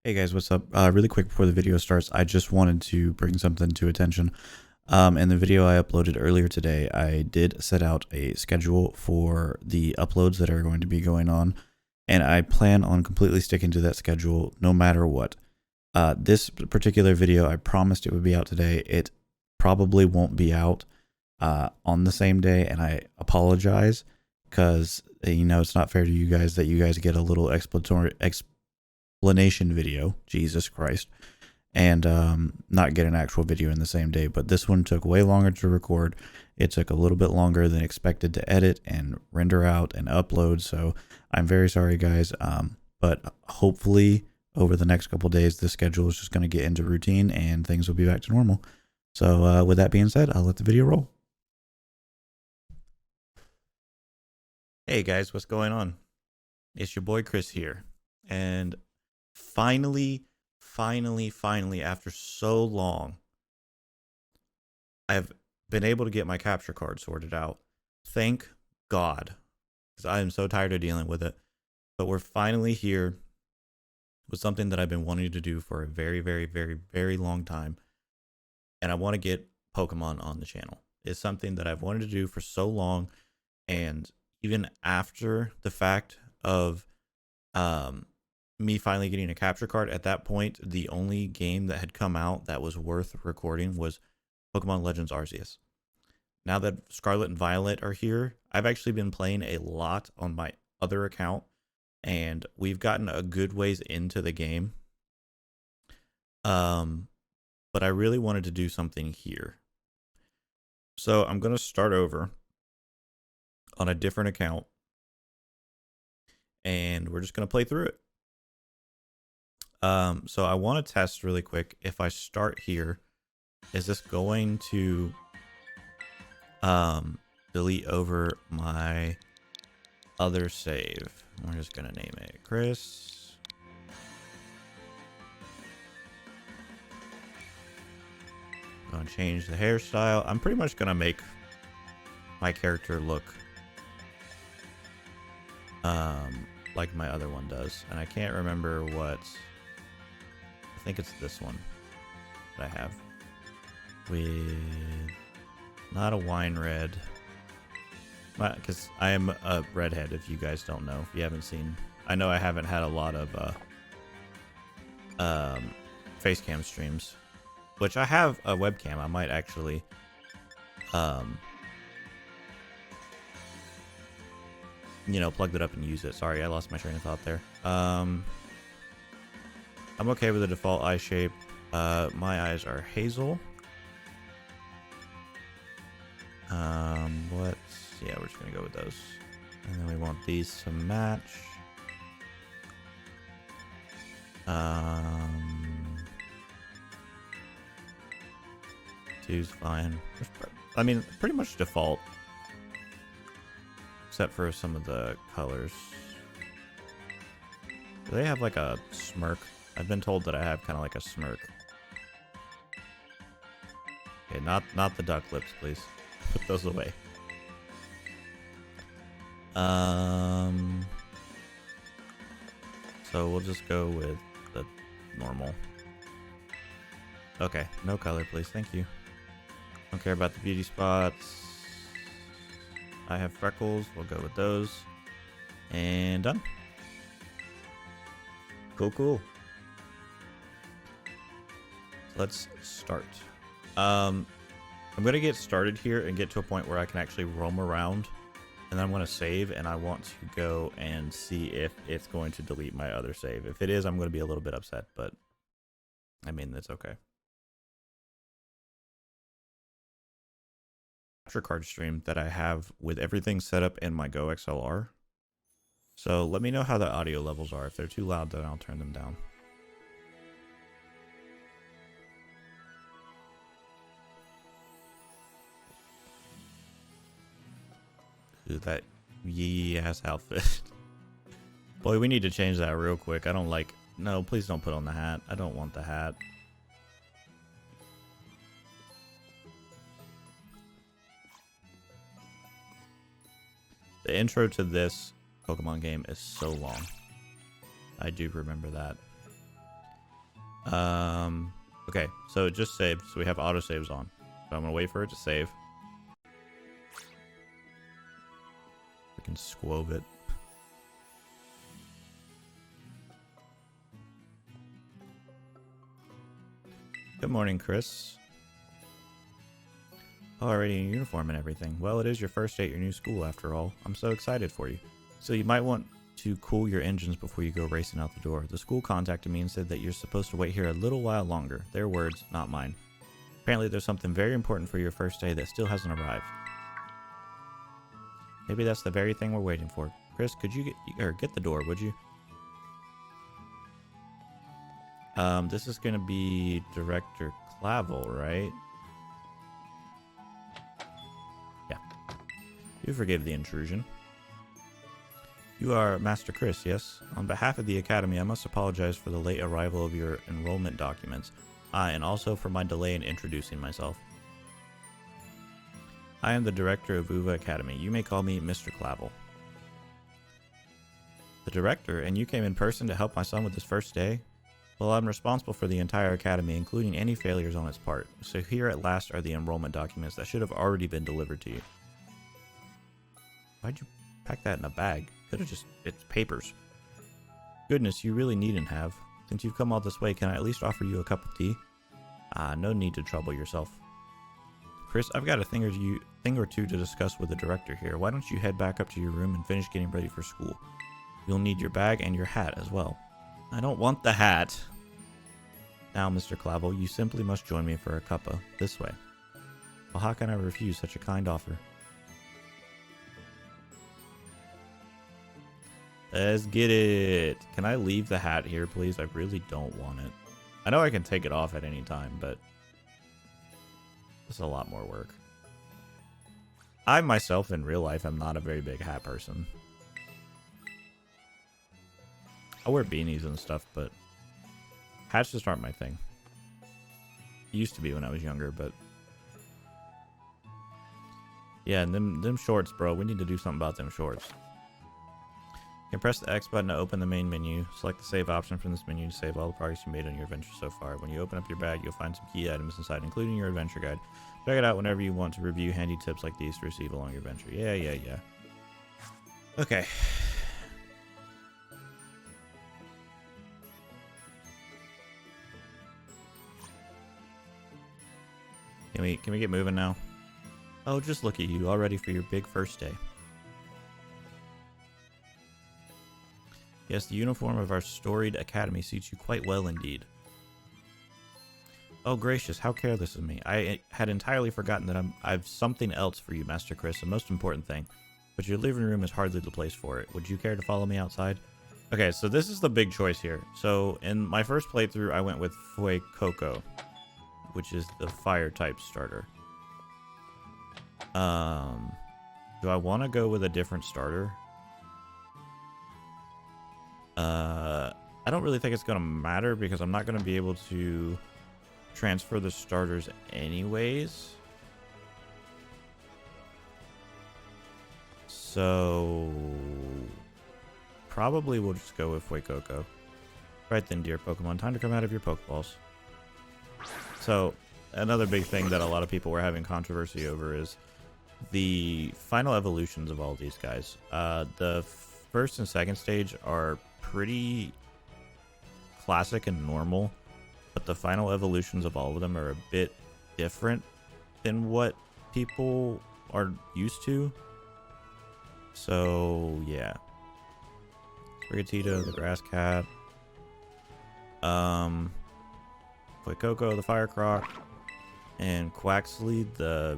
Hey guys, what's up? Really quick before the video starts, I just wanted to bring something to attention. In the video I uploaded earlier today, I did set out a schedule for the uploads that are going to be going on, and I plan on completely sticking to that schedule no matter what. This particular video, I promised it would be out today. It probably won't be out on the same day, and I apologize because, it's not fair to you guys that you guys get a little explanation video, Jesus Christ, and not get an actual video in the same day. But this one took way longer to record. It took a little bit longer than expected to edit and render out and upload, so I'm very sorry guys, but hopefully over the next couple days the schedule is just going to get into routine and things will be back to normal. So with that being said, I'll let the video roll. Hey guys, what's going on? It's your boy Chris here, and finally, after so long, I've been able to get my capture card sorted out. Thank God, because I am so tired of dealing with it. But we're finally here with something that I've been wanting to do for a very long time. And I want to get Pokemon on the channel. It's something that I've wanted to do for so long. And even after the fact of me finally getting a capture card, at that point, the only game that had come out that was worth recording was Pokemon Legends Arceus. Now that Scarlet and Violet are here, I've actually been playing a lot on my other account, and we've gotten a good ways into the game. But I really wanted to do something here. So I'm going to start over on a different account, and we're just going to play through it. So I want to test really quick. If I start here, is this going to delete over my other save? We're just gonna name it Chris. Gonna change the hairstyle. I'm pretty much gonna make my character look like my other one does, and I can't remember what. I think it's this one that I have with not a wine red, because I am a redhead. If you guys don't know, if you haven't seen, I know I haven't had a lot of face cam streams, which I have a webcam. I might actually plug it up and use it. Sorry, I lost my train of thought there. I'm okay with the default eye shape. My eyes are hazel. Yeah, we're just gonna go with those. And then we want these to match. Two's fine. I mean, pretty much default. Except for some of the colors. Do they have like a smirk? I've been told that I have kind of like a smirk. Okay, not the duck lips, please. Put those away. So we'll just go with the normal. Okay, no color, please. Thank you. Don't care about the beauty spots. I have freckles. We'll go with those. And done. Cool. Let's start. I'm gonna get started here and get to a point where I can actually roam around, and then I'm gonna save, and I want to go and see if it's going to delete my other save. If it is, I'm gonna be a little bit upset, but I mean, it's okay. Capture card stream that I have with everything set up in my Go XLR. So let me know how the audio levels are. If they're too loud, then I'll turn them down. Ooh, that yee ass outfit. Boy, we need to change that real quick. I don't like. No, please don't put on the hat. I don't want the hat. The intro to this Pokemon game is so long. I do remember that. Okay, so it just saved, so we have autosaves on. So I'm gonna wait for it to save. We can squove it. Good morning, Chris. Already in uniform and everything. Well, it is your first day at your new school after all. I'm so excited for you. So you might want to cool your engines before you go racing out the door. The school contacted me and said that you're supposed to wait here a little while longer. Their words, not mine. Apparently there's something very important for your first day that still hasn't arrived. Maybe that's the very thing we're waiting for. Chris, could you get the door, would you? This is gonna be Director Clavel, right? Yeah. You forgive the intrusion. You are Master Chris, yes? On behalf of the Academy, I must apologize for the late arrival of your enrollment documents, and also for my delay in introducing myself. I am the director of Uva Academy. You may call me Mr. Clavel. The director? And you came in person to help my son with his first day? Well, I'm responsible for the entire academy, including any failures on its part. So here at last are the enrollment documents that should have already been delivered to you. Why'd you pack that in a bag? Could have just... it's papers. Goodness, you really needn't have. Since you've come all this way, can I at least offer you a cup of tea? No need to trouble yourself. Chris, I've got a thing or two to discuss with the director here. Why don't you head back up to your room and finish getting ready for school? You'll need your bag and your hat as well. I don't want the hat. Now, Mr. Clavel, you simply must join me for a cuppa this way. Well, how can I refuse such a kind offer? Let's get it. Can I leave the hat here, please? I really don't want it. I know I can take it off at any time, but it's a lot more work. I myself in real life am not a very big hat person. I wear beanies and stuff, but hats just aren't my thing. It used to be when I was younger, but yeah, and them shorts, bro. We need to do something about them shorts. You can press the X button to open the main menu. Select the save option from this menu to save all the progress you made on your adventure so far. When you open up your bag, you'll find some key items inside, including your adventure guide. Check it out whenever you want to review handy tips like these to receive along your adventure. Yeah. Okay. Can we get moving now? Oh, just look at you, all ready for your big first day. Yes, the uniform of our storied academy suits you quite well indeed. Oh gracious, how careless of me. I had entirely forgotten that I've something else for you, Master Chris, a most important thing. But your living room is hardly the place for it. Would you care to follow me outside? Okay, so this is the big choice here. So in my first playthrough, I went with Fuecoco, which is the fire type starter. Do I want to go with a different starter? I don't really think it's going to matter because I'm not going to be able to transfer the starters anyways. So probably we'll just go with Fuecoco. Right then, dear Pokemon, time to come out of your Pokeballs. So another big thing that a lot of people were having controversy over is the final evolutions of all these guys. The first and second stage are pretty classic and normal, but the final evolutions of all of them are a bit different than what people are used to. So yeah, Sprigatito, the Grass Cat, Fuecoco, the Fire Croc, and Quaxley, the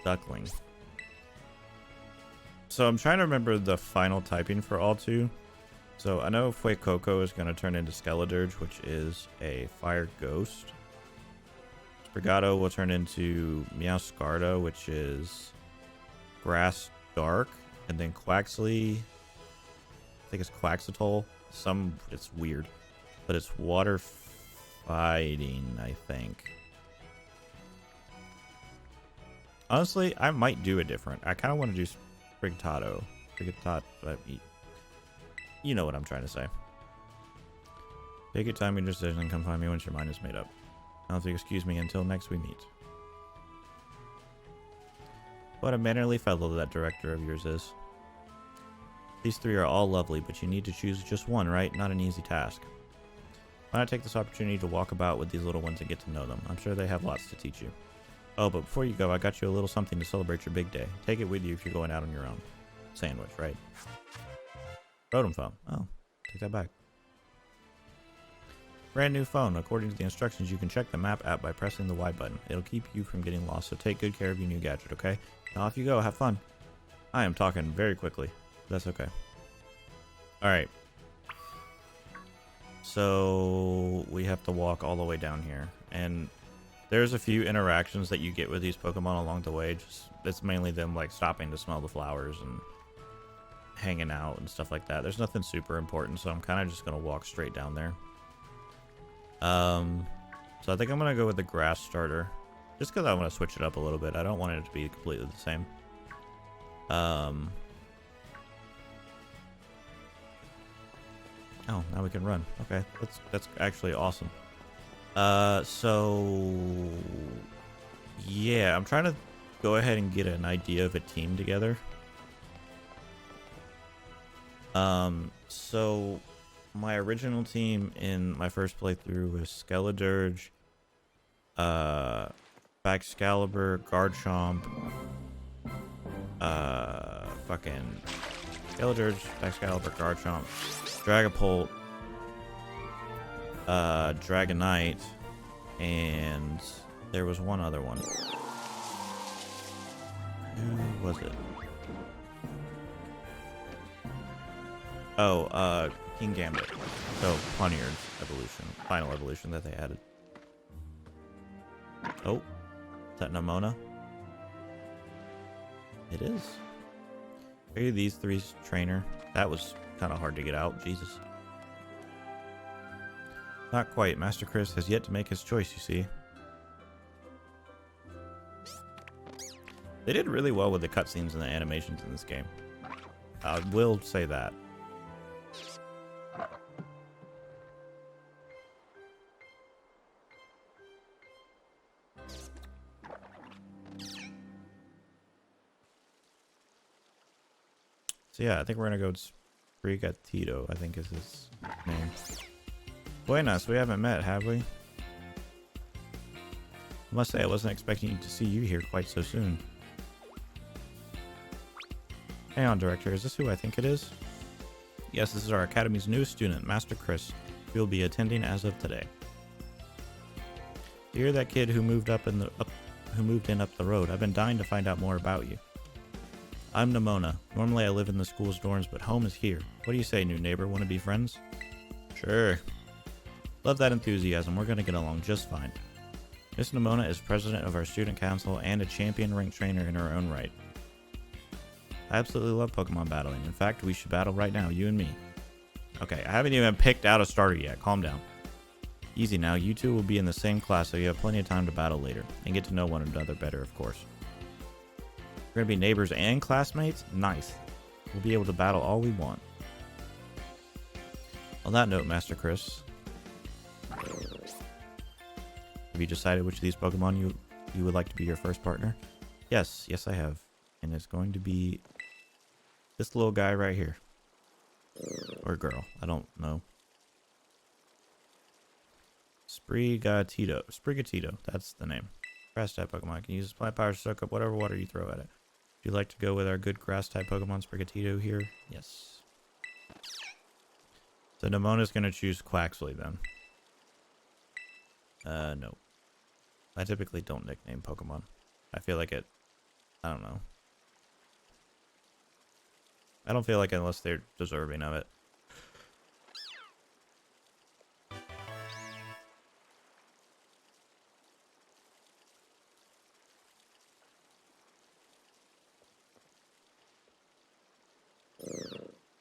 Duckling. So I'm trying to remember the final typing for all two. So I know Fuecoco is going to turn into Skeledirge, which is a fire ghost. Sprigato will turn into Meowscarda, which is grass dark. And then Quaxley, I think it's Quaxatol. It's weird, but it's water fighting, I think. Honestly, I might do it different. I kind of want to do Sprigatito. You know what I'm trying to say. Take your time in your decision and come find me once your mind is made up. Now if you excuse me until next we meet. What a mannerly fellow that director of yours is. These three are all lovely, but you need to choose just one, right? Not an easy task. Why not take this opportunity to walk about with these little ones and get to know them? I'm sure they have lots to teach you. Oh, but before you go, I got you a little something to celebrate your big day. Take it with you if you're going out on your own. Sandwich, right? Rotom phone. Oh, take that back. Brand new phone. According to the instructions, you can check the map app by pressing the Y button. It'll keep you from getting lost, so take good care of your new gadget, okay? Now off you go. Have fun. I am talking very quickly. That's okay. Alright. So we have to walk all the way down here. And there's a few interactions that you get with these Pokemon along the way. Just it's mainly them like stopping to smell the flowers and hanging out and stuff like that. There's nothing super important, so I'm kind of just going to walk straight down there. So I think I'm going to go with the grass starter. Just because I want to switch it up a little bit. I don't want it to be completely the same. Oh, now we can run. Okay, that's actually awesome. So yeah, I'm trying to go ahead and get an idea of a team together. So my original team in my first playthrough was Skeledirge, Baxcalibur, Garchomp, fucking Skeledirge, Baxcalibur, Garchomp, Dragapult, Dragonite, and there was one other one. Who was it? Oh, King Gambit. So, Pawniard's evolution. Final evolution that they added. Oh, is that Nemona? It is. Maybe these three's trainer. That was kind of hard to get out. Jesus. Not quite. Master Chris has yet to make his choice, you see. They did really well with the cutscenes and the animations in this game. I will say that. So yeah, I think we're gonna go Sprigatito, I think is his name. Buenas, we haven't met, have we? I must say I wasn't expecting to see you here quite so soon. Hang on, Director, is this who I think it is? Yes, this is our Academy's newest student, Master Chris. He will be attending as of today. You're that kid who moved in up the road. I've been dying to find out more about you. I'm Nemona. Normally I live in the school's dorms, but home is here. What do you say, new neighbor? Want to be friends? Sure. Love that enthusiasm. We're going to get along just fine. Miss Nemona is president of our student council and a champion rank trainer in her own right. I absolutely love Pokemon battling. In fact, we should battle right now, you and me. Okay, I haven't even picked out a starter yet. Calm down. Easy now. You two will be in the same class, so you have plenty of time to battle later. And get to know one another better, of course. We're going to be neighbors and classmates? Nice. We'll be able to battle all we want. On that note, Master Chris, have you decided which of these Pokemon you would like to be your first partner? Yes, I have. And it's going to be this little guy right here. Or girl, I don't know. Sprigatito, that's the name. Grass type Pokemon can use its plant power to soak up whatever water you throw at it. Would you like to go with our good grass type Pokemon Sprigatito here? Yes. So Nemona's gonna choose Quaxley then. No. I typically don't nickname Pokemon. I feel like I don't know. I don't feel like unless they're deserving of it.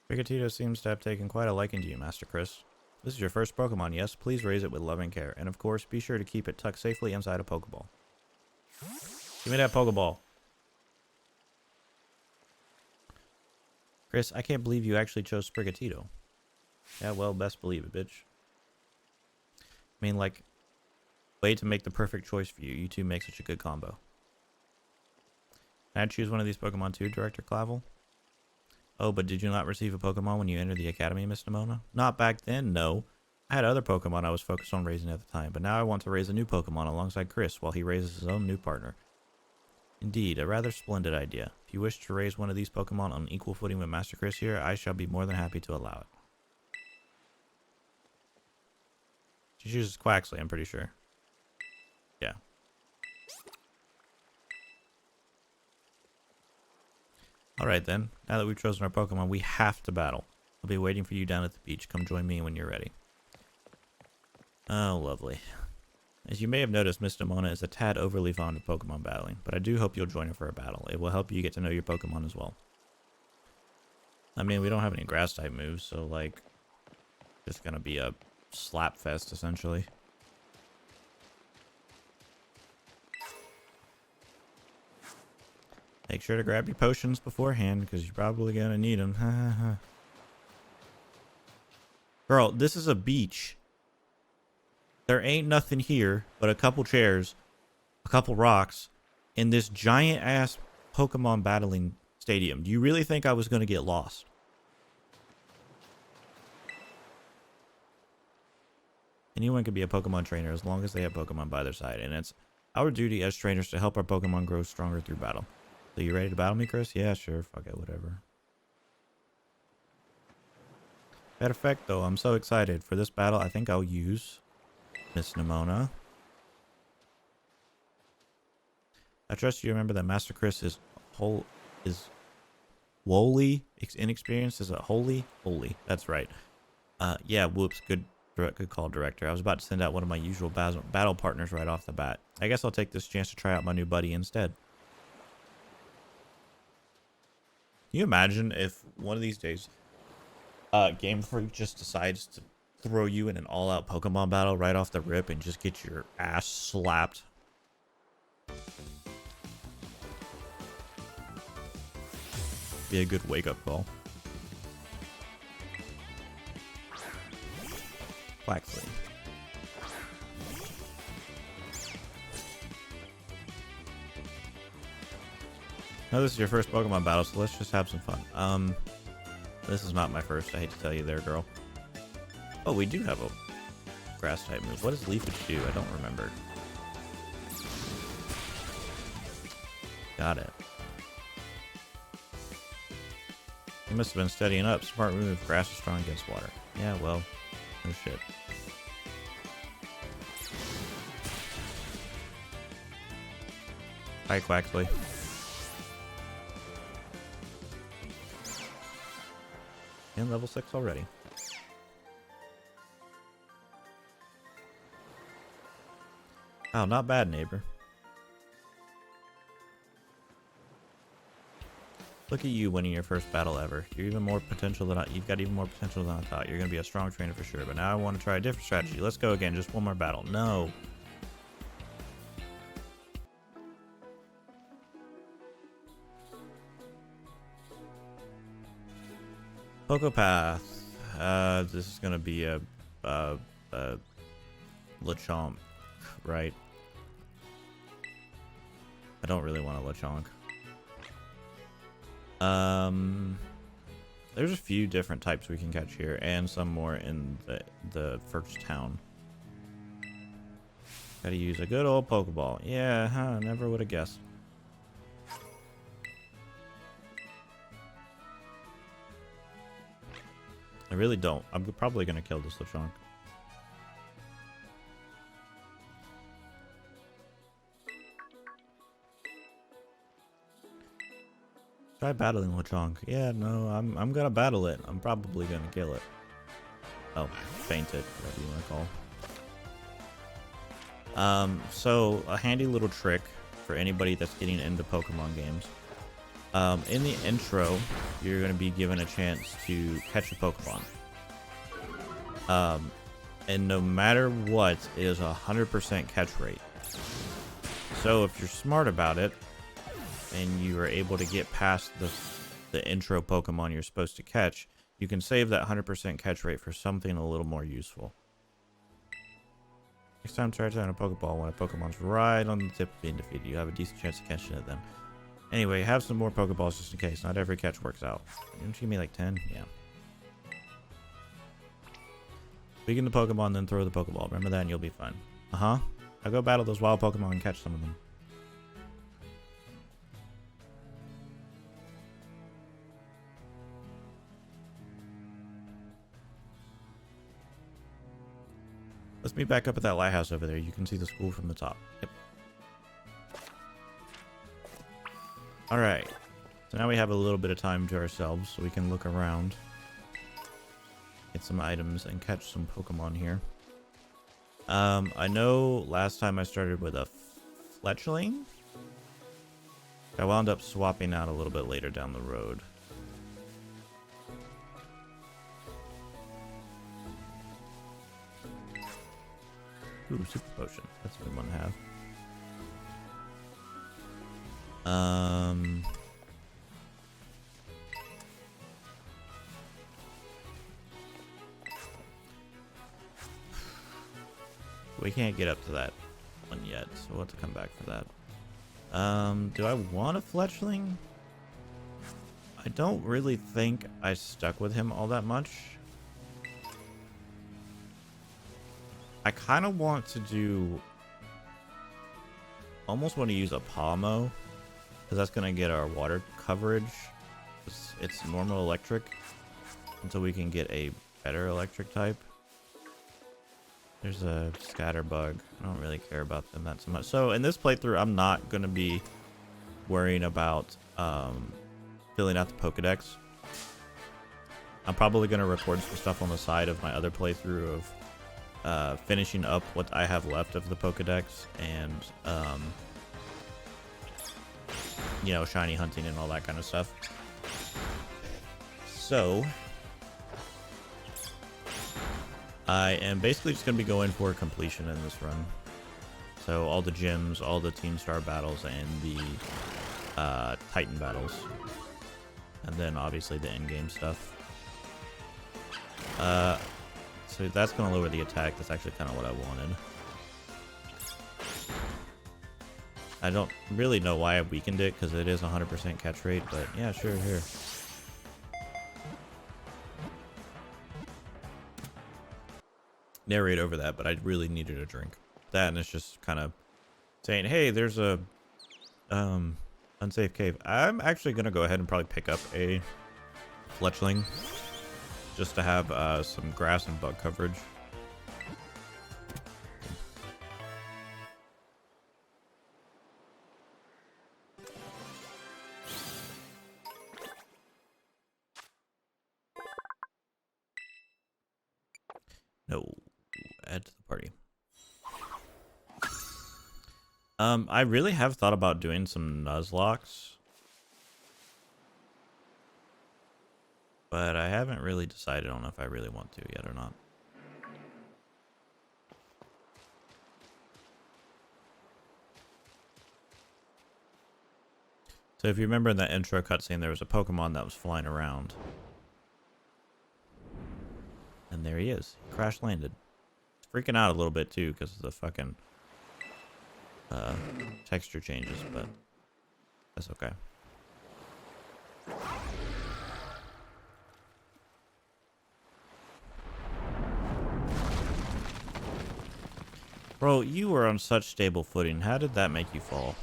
Sprigatito seems to have taken quite a liking to you, Master Chris. This is your first Pokemon, yes? Please raise it with loving care. And of course, be sure to keep it tucked safely inside a Pokeball. Give me that Pokeball. Chris, I can't believe you actually chose Sprigatito. Yeah, well, best believe it, bitch. I mean, like, way to make the perfect choice for you. You two make such a good combo. Can I choose one of these Pokemon too, Director Clavel? Oh, but did you not receive a Pokemon when you entered the Academy, Miss Nimona? Not back then, no. I had other Pokemon I was focused on raising at the time, but now I want to raise a new Pokemon alongside Chris while he raises his own new partner. Indeed, a rather splendid idea. If you wish to raise one of these Pokemon on equal footing with Master Chris here, I shall be more than happy to allow it. She chooses Quaxley, I'm pretty sure. Yeah. Alright then, now that we've chosen our Pokemon, we have to battle. I'll be waiting for you down at the beach. Come join me when you're ready. Oh, lovely. As you may have noticed, Miss Nimona is a tad overly fond of Pokemon battling, but I do hope you'll join her for a battle. It will help you get to know your Pokemon as well. I mean, we don't have any grass-type moves, so, like, just gonna be a slap fest, essentially. Make sure to grab your potions beforehand, because you're probably gonna need them. Girl, this is a beach. There ain't nothing here but a couple chairs, a couple rocks, in this giant-ass Pokemon battling stadium. Do you really think I was going to get lost? Anyone can be a Pokemon trainer as long as they have Pokemon by their side, and it's our duty as trainers to help our Pokemon grow stronger through battle. So you ready to battle me, Chris? Yeah, sure. Fuck it, whatever. Perfecto. I'm so excited for this battle. I think I'll use Miss Nimona. I trust you remember that Master Chris is woefully inexperienced. Is it holy? That's right. Yeah, whoops. Good call, Director. I was about to send out one of my usual battle partners right off the bat. I guess I'll take this chance to try out my new buddy instead. Can you imagine if one of these days Game Freak just decides to throw you in an all-out Pokemon battle right off the rip and just get your ass slapped? Be a good wake-up call. Quaxley. Now this is your first Pokemon battle, so let's just have some fun. This is not my first. I hate to tell you there, girl. Oh, we do have a grass type move. What does Leafage do? I don't remember. Got it. You must have been studying up. Smart move. Grass is strong against water. Yeah, well, no shit. Hi, Quaxley. And level 6 already. Oh, not bad, neighbor. Look at you winning your first battle ever. You're even more potential than you've got even more potential than I thought. You're gonna be a strong trainer for sure. But now I want to try a different strategy. Let's go again. Just one more battle. No. Pocopath. This is gonna be a Lechonk, right? I don't really want a Lechonk. There's a few different types we can catch here, and some more in the first town. Gotta use a good old Pokeball. Yeah, huh, never would have guessed. I really don't. I'm probably gonna kill this Lechonk. Try battling Lechonk. Yeah, no, I'm gonna battle it. I'm probably gonna kill it. Oh, faint it, whatever you want to call. So a handy little trick for anybody that's getting into Pokemon games. In the intro, you're gonna be given a chance to catch a Pokemon. And no matter what, it is 100% catch rate. So if you're smart about it, and you are able to get past the intro Pokemon you're supposed to catch, you can save that 100% catch rate for something a little more useful. Next time, try to turn a Pokeball when a Pokemon's right on the tip of being defeated. You have a decent chance of catching it then. Anyway, have some more Pokeballs just in case. Not every catch works out. Didn't you give me like 10? Yeah. Weaken the Pokemon, then throw the Pokeball. Remember that and you'll be fine. Uh-huh. I'll go battle those wild Pokemon and catch some of them. Let's meet back up at that lighthouse over there. You can see the school from the top. Yep. Alright. So now we have a little bit of time to ourselves so we can look around. Get some items and catch some Pokemon here. I know last time I started with a Fletchling. I wound up swapping out a little bit later down the road. Ooh, super potion. That's a good one to have. We can't get up to that one yet, so we'll have to come back for that. Do I want a Fletchling? I don't really think I stuck with him all that much. I kind of want to do... almost want to use a Palmo, because that's going to get our water coverage. It's normal electric until we can get a better electric type. There's a Scatterbug. I don't really care about them that so much. So in this playthrough, I'm not going to be worrying about filling out the Pokedex. I'm probably going to record some stuff on the side of my other playthrough of finishing up what I have left of the Pokedex and, you know, shiny hunting and all that kind of stuff. So I am basically just going to be going for completion in this run. So all the gyms, all the Team Star battles, and the Titan battles. And then obviously the in-game stuff. So that's going to lower the attack. That's actually kind of what I wanted. I don't really know why I weakened it, because it is 100% catch rate, but yeah, sure, here. Narrate over that, but I really needed a drink. That, and it's just kind of saying, hey, there's a unsafe cave. I'm actually going to go ahead and probably pick up a Fletchling just to have some grass and bug coverage. No. Add to the party. I really have thought about doing some Nuzlocks, but I haven't really decided on if I really want to yet or not. So if you remember in that intro cutscene, there was a Pokemon that was flying around. And there he is. He crash landed. Freaking out a little bit too because of the fucking texture changes, but that's okay. Bro, you were on such stable footing. How did that make you fall?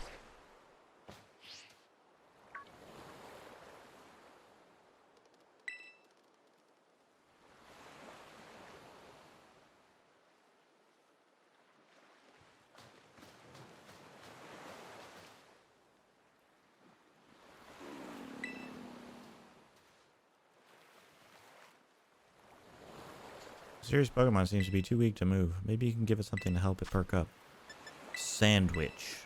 Serious Pokemon seems to be too weak to move. Maybe you can give it something to help it perk up. Sandwich.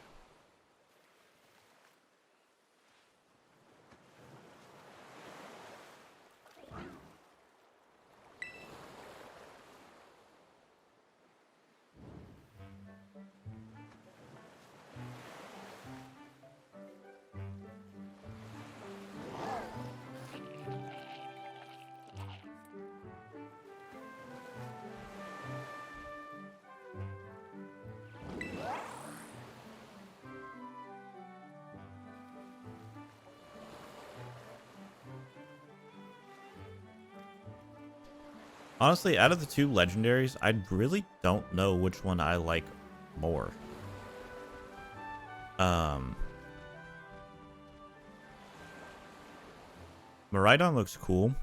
Honestly, out of the two legendaries, I really don't know which one I like more. Miraidon looks cool,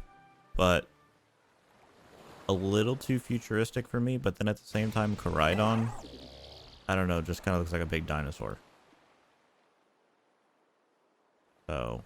but a little too futuristic for me. But then at the same time, Koraidon, I don't know, just kind of looks like a big dinosaur. So...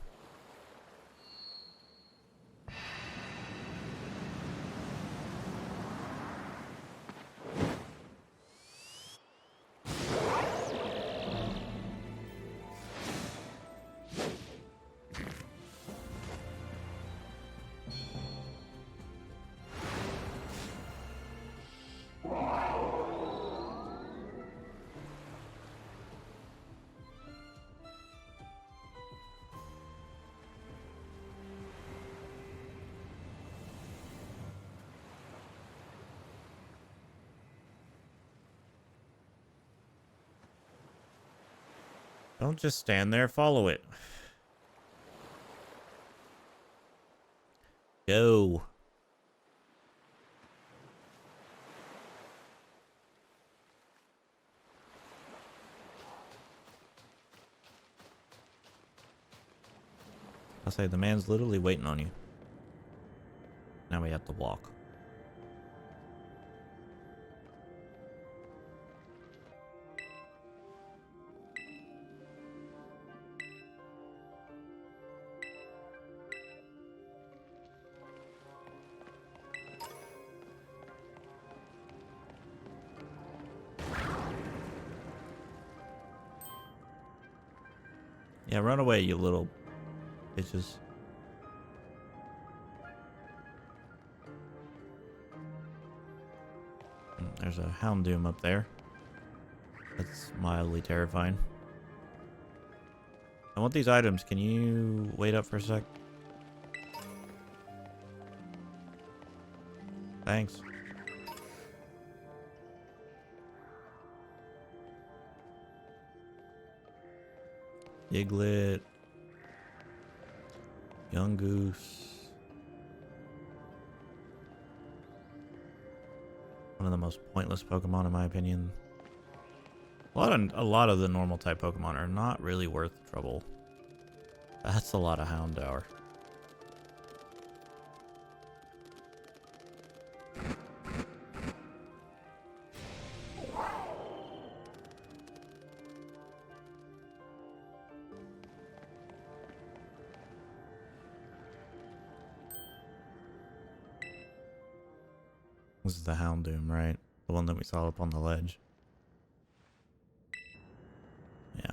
Don't just stand there, follow it. Go. I'll say the man's literally waiting on you. Now we have to walk. Yeah, run away, you little bitches. There's a Houndoom up there. That's mildly terrifying. I want these items. Can you wait up for a sec? Thanks. Diglett. Young Goose. One of the most pointless Pokemon in my opinion. A lot of the normal type Pokemon are not really worth the trouble. That's a lot of Houndour. This is the Houndoom, right? The one that we saw up on the ledge. Yeah.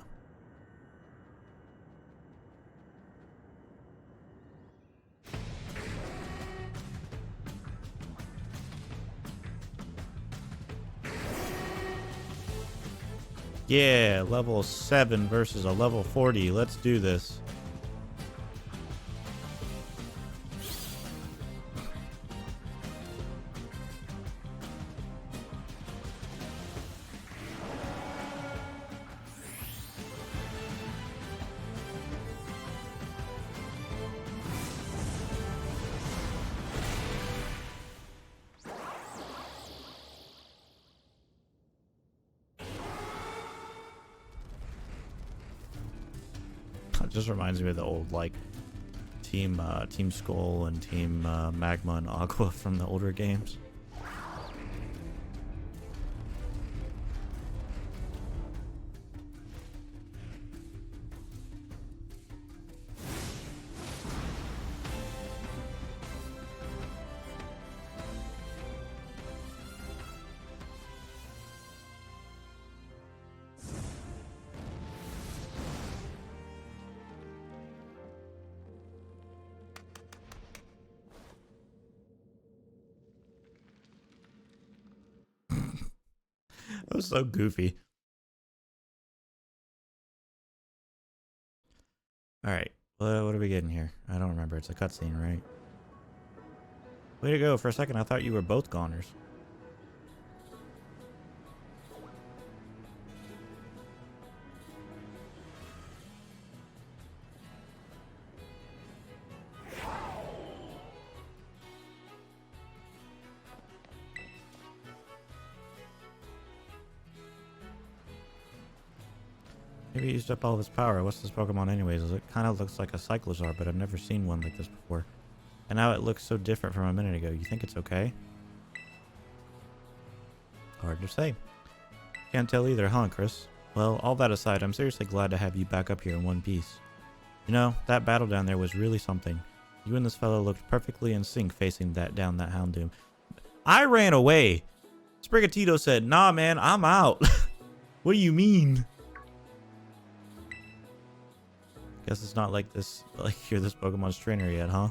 Yeah, level 7 versus a level 40. Let's do this. It just reminds me of the old like Team Skull and Team Magma and Aqua from the older games. That was so goofy. Alright, well, what are we getting here? I don't remember. It's a cutscene, right? Way to go. For a second, I thought you were both goners. Maybe it used up all of its power. What's this Pokemon anyways? It kind of looks like a Cyclozar, but I've never seen one like this before. And now it looks so different from a minute ago. You think it's okay? Hard to say. Can't tell either, huh, Chris? Well, all that aside, I'm seriously glad to have you back up here in one piece. You know, that battle down there was really something. You and this fellow looked perfectly in sync facing down that Houndoom. I ran away! Sprigatito said, nah, man, I'm out. What do you mean? Guess it's not like this, like you're this Pokemon's trainer yet, huh?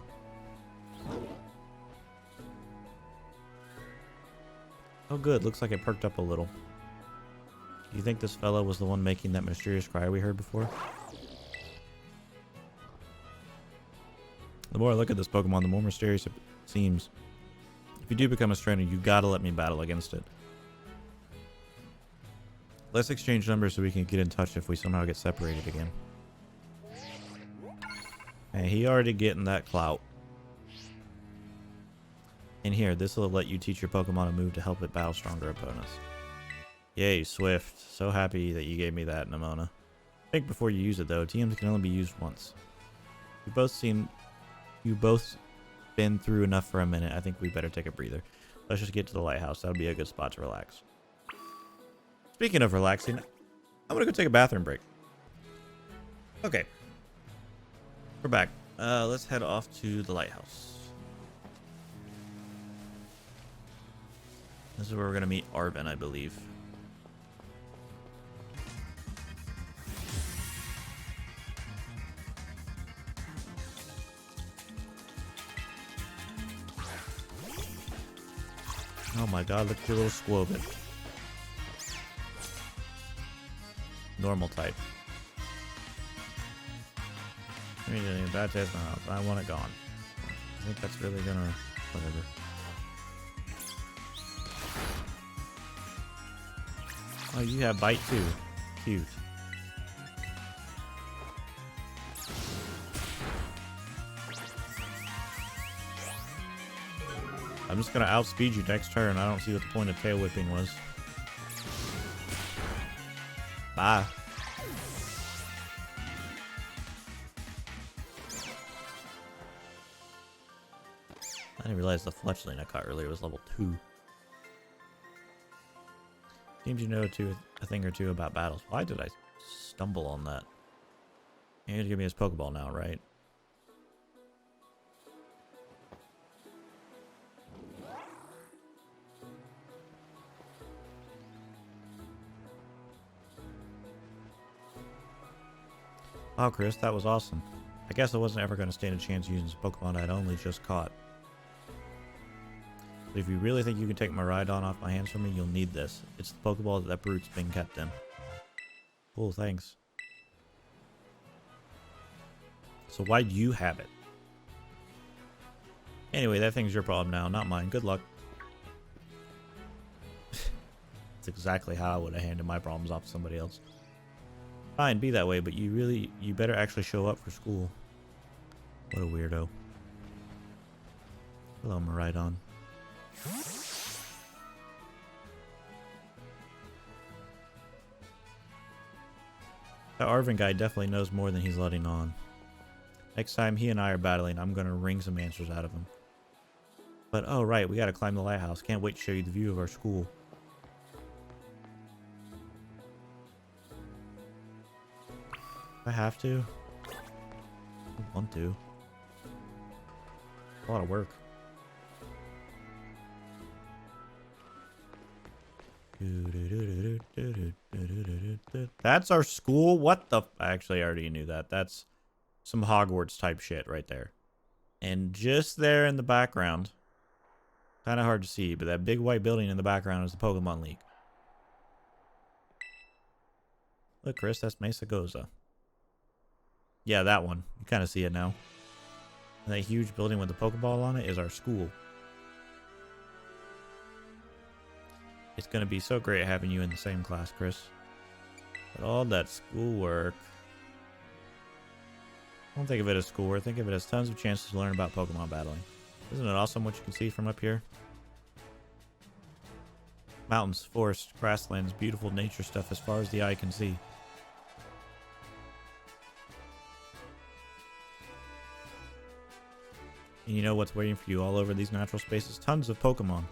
Oh good, looks like it perked up a little. Do you think this fellow was the one making that mysterious cry we heard before? The more I look at this Pokemon, the more mysterious it seems. If you do become a trainer, you gotta let me battle against it. Let's exchange numbers so we can get in touch if we somehow get separated again. Hey, he already getting that clout. And here, this will let you teach your Pokemon a move to help it battle stronger opponents. Yay, Swift. So happy that you gave me that, Nimona. Think before you use it though. TMs can only be used once. You both been through enough for a minute. I think we better take a breather. Let's just get to the lighthouse. That would be a good spot to relax. Speaking of relaxing, I'm gonna go take a bathroom break. Okay. We're back. Let's head off to the lighthouse. This is where we're gonna meet Arven, I believe. Oh my god, look at your little Squovin. Normal type. I mean, bad taste in my mouth. I want it gone. I think that's really gonna... whatever. Oh, you have bite too. Cute. I'm just gonna outspeed you next turn. I don't see what the point of tail whipping was. Bye. I didn't realize the fletchling I caught earlier was level 2. Seems you know a thing or two about battles. Why did I stumble on that? You're gonna give me his Pokeball now, right? Wow, Chris, that was awesome. I guess I wasn't ever going to stand a chance using this Pokemon I'd only just caught. But if you really think you can take my Rhydon off my hands from me, you'll need this. It's the Pokeball that Brute's being kept in. Oh, thanks. So why'd you have it? Anyway, that thing's your problem now, not mine. Good luck. That's exactly how I would have handed my problems off to somebody else. Fine, be that way, but you better actually show up for school. What a weirdo. Hello, Miraidon. That Arven guy definitely knows more than he's letting on. Next time he and I are battling, I'm gonna wring some answers out of him. But oh right, we gotta climb the lighthouse. Can't wait to show you the view of our school. I have to. I want to. A lot of work. That's our school? What the... Actually, I already knew that. That's some Hogwarts type shit right there. And just there in the background, kind of hard to see, but that big white building in the background is the Pokemon League. Look, Chris, that's Mesa Goza. Yeah, that one. You kind of see it now. And that huge building with the Pokeball on it is our school. It's going to be so great having you in the same class, Chris. But all that schoolwork... Don't think of it as schoolwork. Think of it as tons of chances to learn about Pokemon battling. Isn't it awesome what you can see from up here? Mountains, forests, grasslands, beautiful nature stuff as far as the eye can see. And you know what's waiting for you all over these natural spaces? Tons of Pokemon.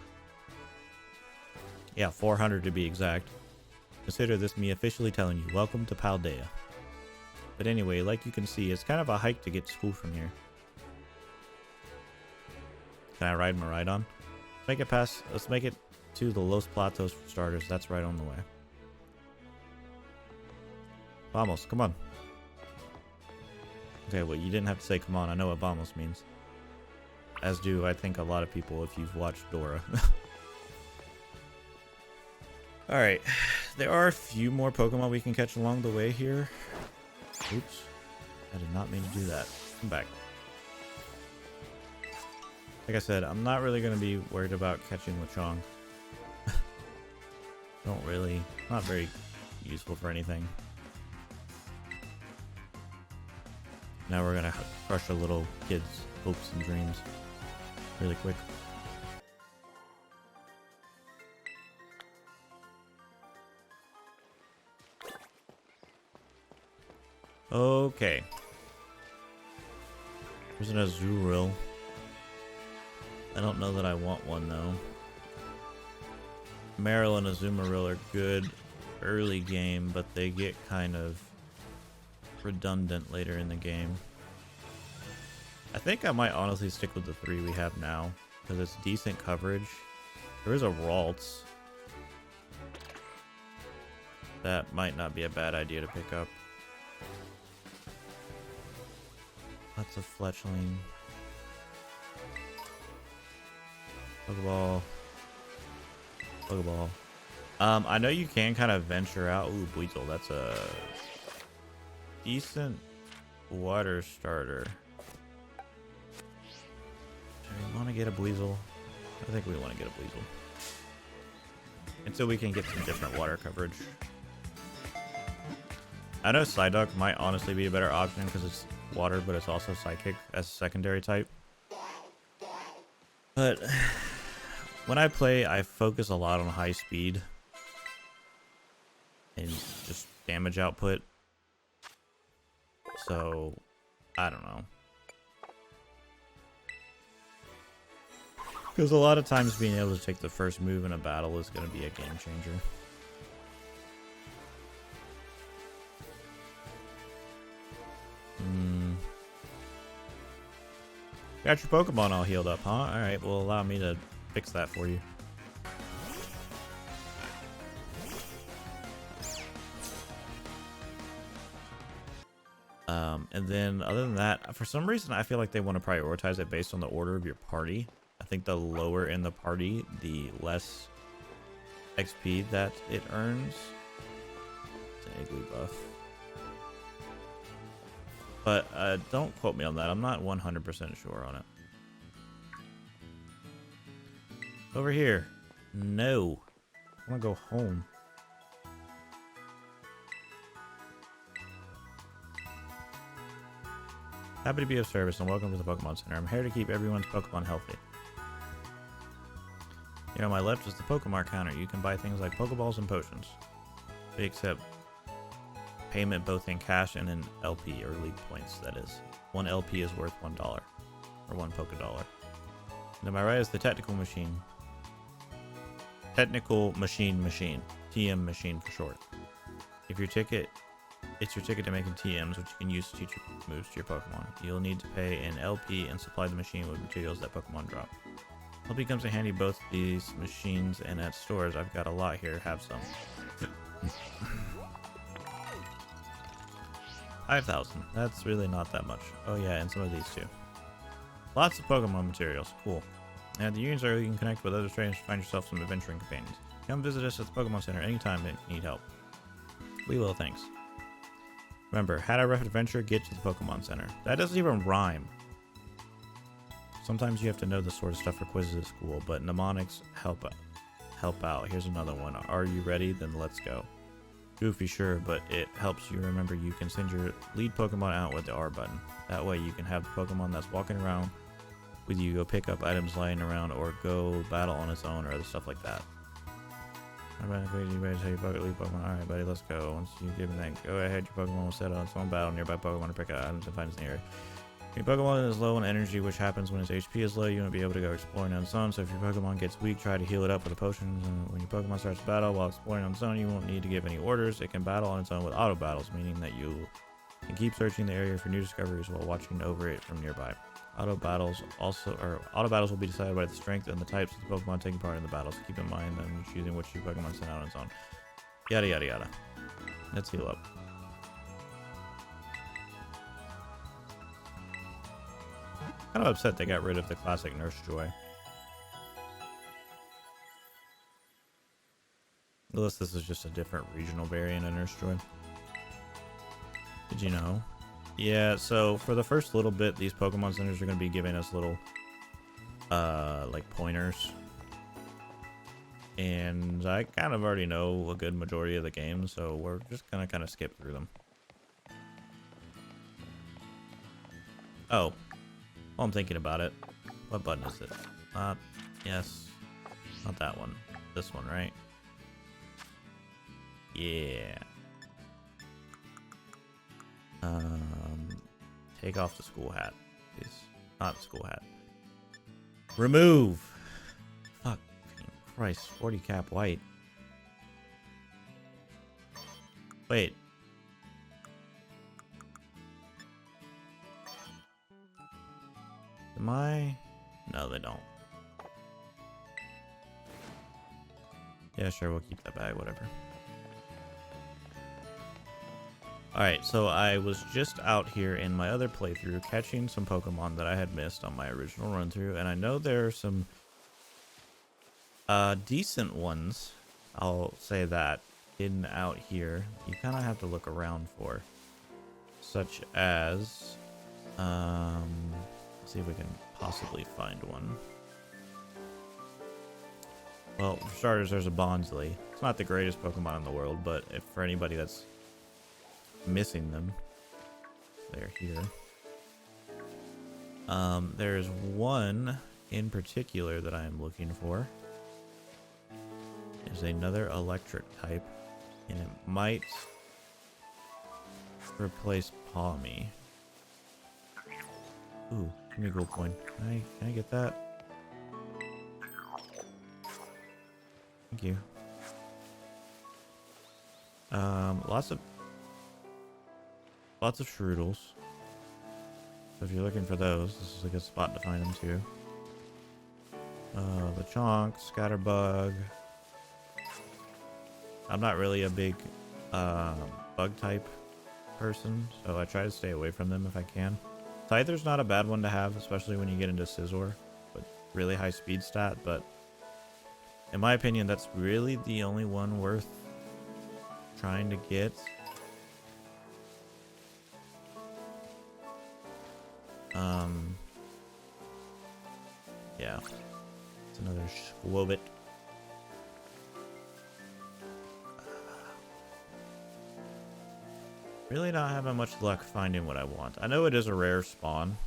Yeah, 400 to be exact. Consider this me officially telling you, welcome to Paldea. But anyway, like you can see, it's kind of a hike to get to school from here. Can I ride my ride on? Make it past, let's make it to the Los Platos for starters. That's right on the way. Vamos, come on. Okay, well, you didn't have to say come on. I know what vamos means. As do, I think, a lot of people if you've watched Dora. Alright, there are a few more Pokemon we can catch along the way here. Oops. I did not mean to do that. Come back. Like I said, I'm not really going to be worried about catching Lechonk. Don't really. Not very useful for anything. Now we're going to crush a little kid's hopes and dreams really quick. Okay. There's an Azurill. I don't know that I want one though. Marill and Azumarill are good early game, but they get kind of redundant later in the game. I think I might honestly stick with the 3 we have now because it's decent coverage. There is a Ralts. That might not be a bad idea to pick up. That's a Fletchling. Pokeball. Pokeball. I know you can kind of venture out. Ooh, Buizel. That's a decent water starter. Do we want to get a Buizel? I think we want to get a Buizel. Until we can get some different water coverage. I know Psyduck might honestly be a better option because it's water, but it's also Psychic as a secondary type. But when I play, I focus a lot on high speed and just damage output. So, I don't know. Because a lot of times being able to take the first move in a battle is going to be a game changer. Got your Pokemon all healed up, huh? Alright, well allow me to fix that for you. And then other than that, for some reason I feel like they want to prioritize it based on the order of your party. I think the lower in the party, the less XP that it earns. It's an Igloo buff. But don't quote me on that. I'm not 100% sure on it. Over here. No. I want to go home. Happy to be of service and welcome to the Pokemon Center. I'm here to keep everyone's Pokemon healthy. Here on my left is the Pokemon counter. You can buy things like Pokeballs and potions. They accept payment both in cash and in LP or league points, that is. 1 LP is worth $1 or 1 Pokedollar. And to my right is the technical machine. Technical machine. TM machine for short. If your ticket, it's your ticket to making TMs, which you can use to teach your moves to your Pokemon. You'll need to pay an LP and supply the machine with materials that Pokemon drop. LP comes in handy both these machines and at stores. I've got a lot here. Have some. 5,000. That's really not that much. Oh yeah, and some of these too. Lots of Pokemon materials. Cool. And at the Union Center, you can connect with other strangers to find yourself some adventuring companions. Come visit us at the Pokemon Center anytime that you need help. We will, thanks. Remember, had a rough adventure, get to the Pokemon Center. That doesn't even rhyme. Sometimes you have to know this sort of stuff for quizzes at school, but mnemonics help out. Here's another one. Are you ready? Then let's go. Goofy, sure, but it helps you remember you can send your lead Pokemon out with the R button. That way you can have the Pokemon that's walking around with you go pick up items lying around or go battle on its own or other stuff like that. Alright, you ready to tell your lead Pokemon? Alright, buddy, let's go. Once you give me that, go ahead, your Pokemon will set on its own battle nearby Pokemon to pick up items and find its area. Your Pokemon is low on energy, which happens when its HP is low. You won't be able to go exploring on its own. So if your Pokemon gets weak, try to heal it up with a potion. And when your Pokemon starts to battle while exploring on its own, you won't need to give any orders. It can battle on its own with auto battles, meaning that you can keep searching the area for new discoveries while watching over it from nearby. Auto battles will be decided by the strength and the types of the Pokemon taking part in the battle. So keep in mind when you're choosing which Pokemon sent out on its own. Yada yada yada. Let's heal up. Kind of upset they got rid of the classic Nurse Joy. Unless this is just a different regional variant of Nurse Joy. Did you know? Yeah, so for the first little bit, these Pokemon centers are going to be giving us little, like pointers. And I kind of already know a good majority of the game, so we're just going to kind of skip through them. Oh. While I'm thinking about it, what button is it? Yes. Not that one. This one, right? Yeah. Take off the school hat, please. Not the school hat. Remove! Fuck. Christ, 40 cap white. Wait. Am I? No, they don't. Yeah, sure, we'll keep that bag, whatever. Alright, so I was just out here in my other playthrough catching some Pokemon that I had missed on my original run through, and I know there are some decent ones, I'll say that, hidden out here. You kind of have to look around for. Such as, let's see if we can possibly find one. Well, for starters, there's a Bonsly. It's not the greatest Pokemon in the world, but if for anybody that's missing them, they're here. There's one in particular that I am looking for. There's another electric type, and it might replace Palmy. Ooh, give me a gold coin. Can I get that? Thank you. Lots of Shroodles. So if you're looking for those, this is a good spot to find them too. The Chonk, Scatterbug. I'm not really a big bug type person, so I try to stay away from them if I can. Scyther's not a bad one to have, especially when you get into Scizor with really high speed stat, but in my opinion, that's really the only one worth trying to get. Yeah. It's another Squobit. Really not having much luck finding what I want. I know it is a rare spawn.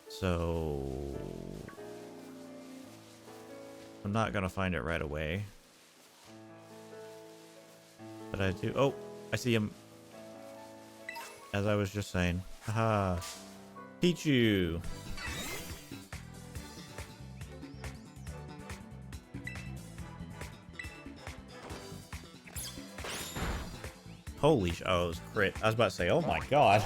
So I'm not gonna find it right away. But I do. Oh, I see him. As I was just saying. Haha. Pichu. Holy sh! Oh, it was crit. I was about to say, oh my god.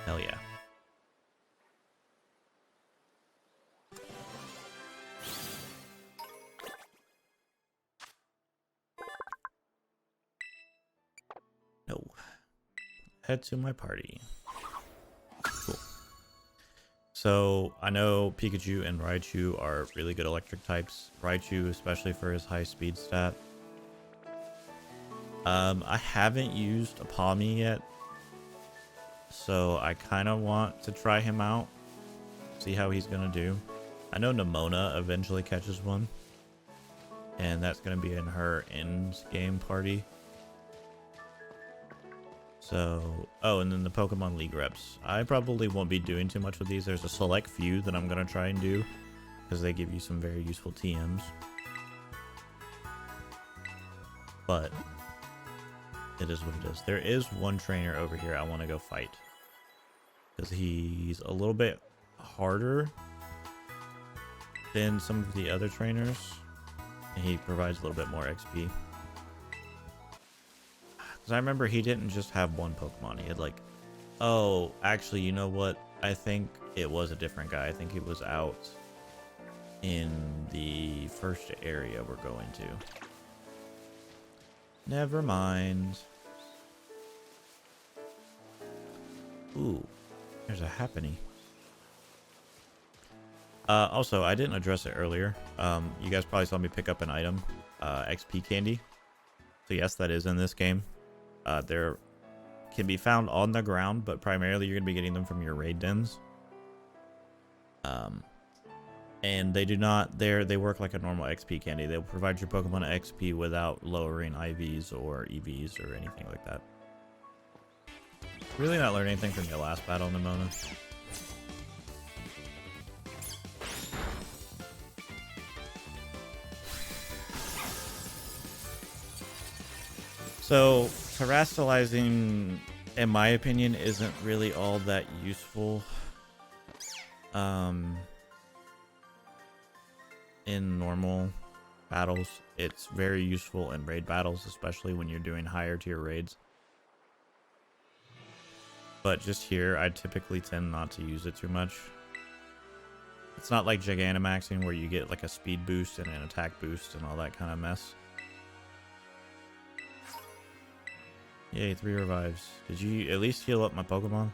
Hell yeah. No. Head to my party. Cool. So I know Pikachu and Raichu are really good electric types. Raichu, especially for his high speed stat. I haven't used a Palmy yet, so I kind of want to try him out, see how he's gonna do. I know Nimona eventually catches one, and that's gonna be in her end game party. So, oh, and then the Pokemon League reps. I probably won't be doing too much with these. There's a select few that I'm going to try and do because they give you some very useful TMs. But it is what it is. There is one trainer over here I want to go fight because he's a little bit harder than some of the other trainers, and he provides a little bit more XP. Because I remember he didn't just have one Pokemon. He had like, oh, actually, you know what? I think it was a different guy. I think he was out in the first area we're going to. Never mind. Ooh, there's a Happiny. Also, I didn't address it earlier. You guys probably saw me pick up an item, XP candy. So yes, that is in this game. There can be found on the ground, but primarily you're going to be getting them from your raid dens. And they do not, they work like a normal XP candy. They'll provide your Pokemon XP without lowering IVs or EVs or anything like that. Really not learning anything from your last battle in Nimona. So, terastallizing, in my opinion, isn't really all that useful. In normal battles. It's very useful in raid battles, especially when you're doing higher tier raids. But just here, I typically tend not to use it too much. It's not like Gigantamaxing where you get like a speed boost and an attack boost and all that kind of mess. Yay, 3 revives. Did you at least heal up my Pokemon?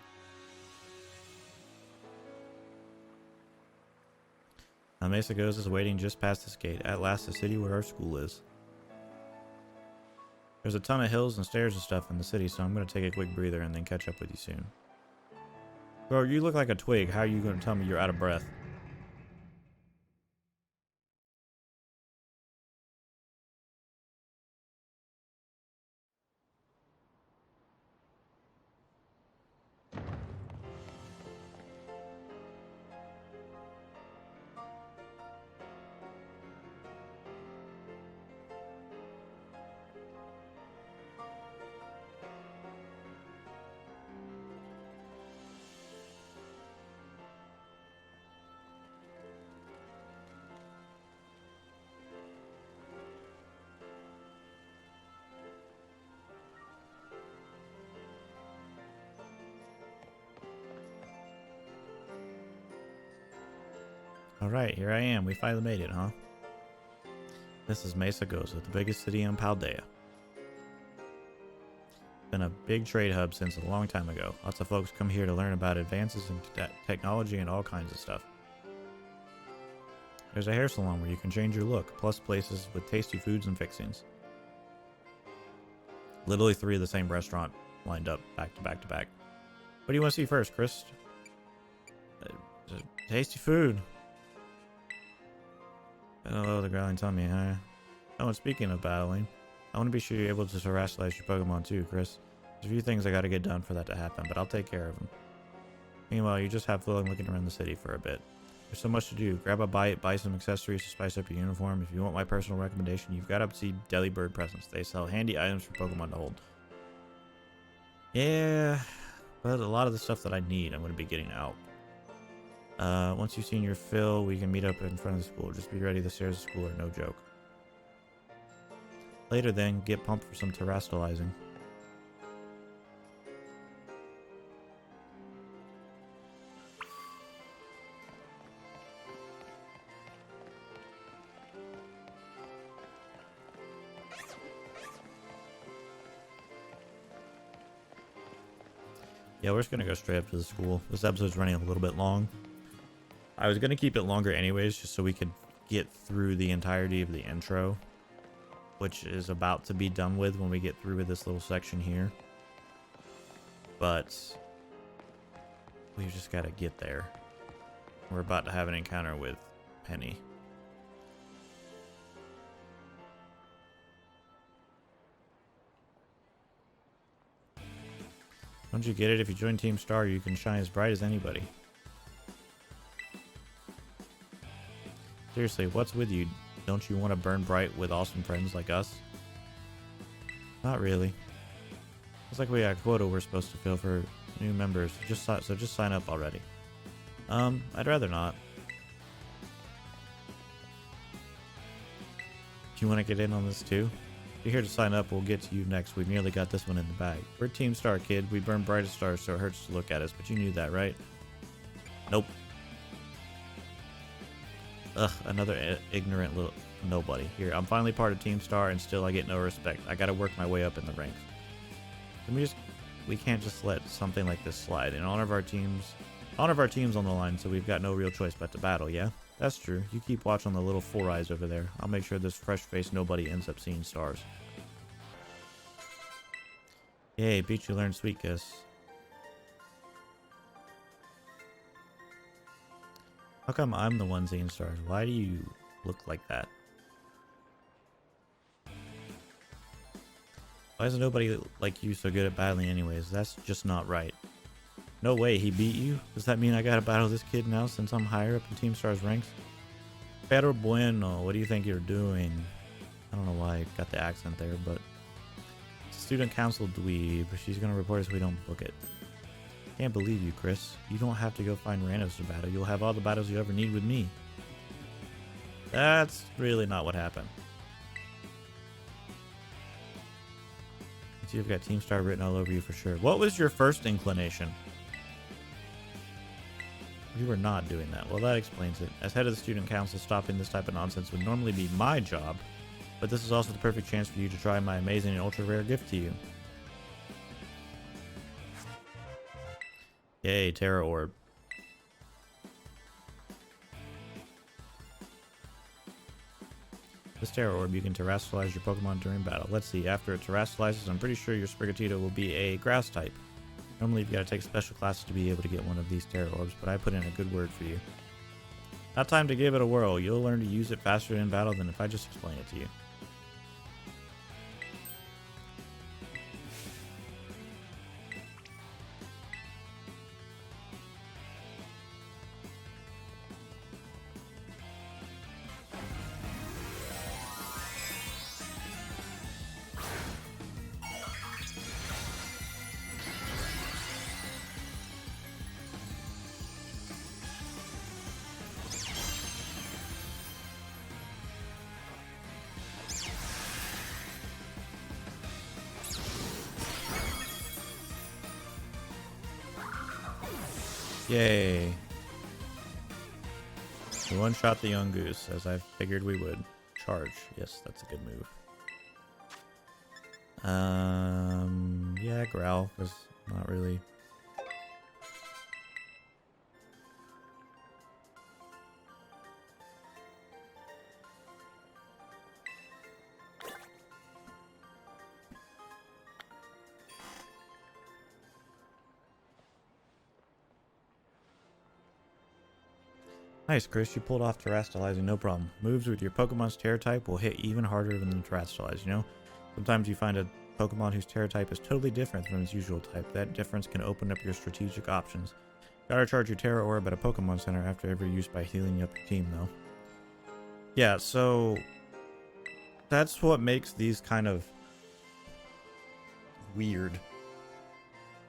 Mesa Goes is waiting just past this gate. At last, the city where our school is. There's a ton of hills and stairs and stuff in the city, so I'm going to take a quick breather and then catch up with you soon. Bro, you look like a twig. How are you going to tell me you're out of breath? Alright, here I am. We finally made it, huh? This is Mesa Goza, the biggest city in Paldea. Been a big trade hub since a long time ago. Lots of folks come here to learn about advances in technology and all kinds of stuff. There's a hair salon where you can change your look, plus places with tasty foods and fixings. Literally 3 of the same restaurant lined up back to back to back. What do you want to see first, Chris? Tasty food. Hello, the growling tummy, huh? Oh, and speaking of battling, I want to be sure you're able to terastallize your Pokemon too, Chris. There's a few things I gotta get done for that to happen, but I'll take care of them. Meanwhile, you just have fun looking around the city for a bit. There's so much to do. Grab a bite, buy some accessories to spice up your uniform. If you want my personal recommendation, you've got to see Delibird Presents. They sell handy items for Pokemon to hold. Yeah, but a lot of the stuff that I need, I'm going to be getting out. Once you've seen your fill, we can meet up in front of the school. Just be ready, the stairs of school are no joke. Later then, get pumped for some terastallizing. Yeah, we're just gonna go straight up to the school. This episode's running a little bit long. I was gonna keep it longer anyways, just so we could get through the entirety of the intro, which is about to be done with when we get through with this little section here. But we've just got to get there. We're about to have an encounter with Penny. Don't you get it? If you join Team Star, you can shine as bright as anybody. Seriously, what's with you? Don't you want to burn bright with awesome friends like us? Not really. Looks like we got a quota we're supposed to fill for new members. Just sign up already. I'd rather not. Do you want to get in on this too? If you're here to sign up, we'll get to you next. We've nearly got this one in the bag. We're Team Star, kid. We burn bright as stars, so it hurts to look at us, but you knew that, right? Nope. Ugh, another ignorant little nobody. Here, I'm finally part of Team Star, and still I get no respect. I gotta work my way up in the ranks. We can't just let something like this slide. In honor of our teams on the line, so we've got no real choice but to battle, yeah? That's true. You keep watch on the little four eyes over there. I'll make sure this fresh-faced nobody ends up seeing stars. Yay, beat you learn Sweet Kiss. How come I'm the one seeing stars? Why do you look like that? Why is nobody like you so good at battling anyways? That's just not right. No way, he beat you? Does that mean I gotta battle this kid now since I'm higher up in Team Star's ranks? Pero bueno, what do you think you're doing? I don't know why I got the accent there, but... Student council dweeb. She's gonna report us if we don't book it. Can't believe you, Chris. You don't have to go find randos to battle. You'll have all the battles you ever need with me. That's really not what happened. See, you've got Team Star written all over you for sure. What was your first inclination? You were not doing that. Well, that explains it. As head of the student council, stopping this type of nonsense would normally be my job, but this is also the perfect chance for you to try my amazing and ultra rare gift to you. Yay, Terra Orb. This Terra Orb, you can terrestrialize your Pokemon during battle. Let's see, after it terrestrializes, I'm pretty sure your Sprigatito will be a grass type. Normally you've got to take special classes to be able to get one of these Terra Orbs, but I put in a good word for you. Not time to give it a whirl. You'll learn to use it faster in battle than if I just explain it to you. Yay. We one-shot the young goose, as I figured we would. Charge. Yes, that's a good move. Yeah, growl was not really... Nice, Chris. You pulled off terrestrializing, no problem. Moves with your Pokemon's Terra type will hit even harder than terrestrialize, you know? Sometimes you find a Pokemon whose Terra type is totally different from its usual type. That difference can open up your strategic options. Gotta charge your Terra Orb at a Pokemon Center after every use by healing up your team, though. Yeah, so... that's what makes these kind of... weird.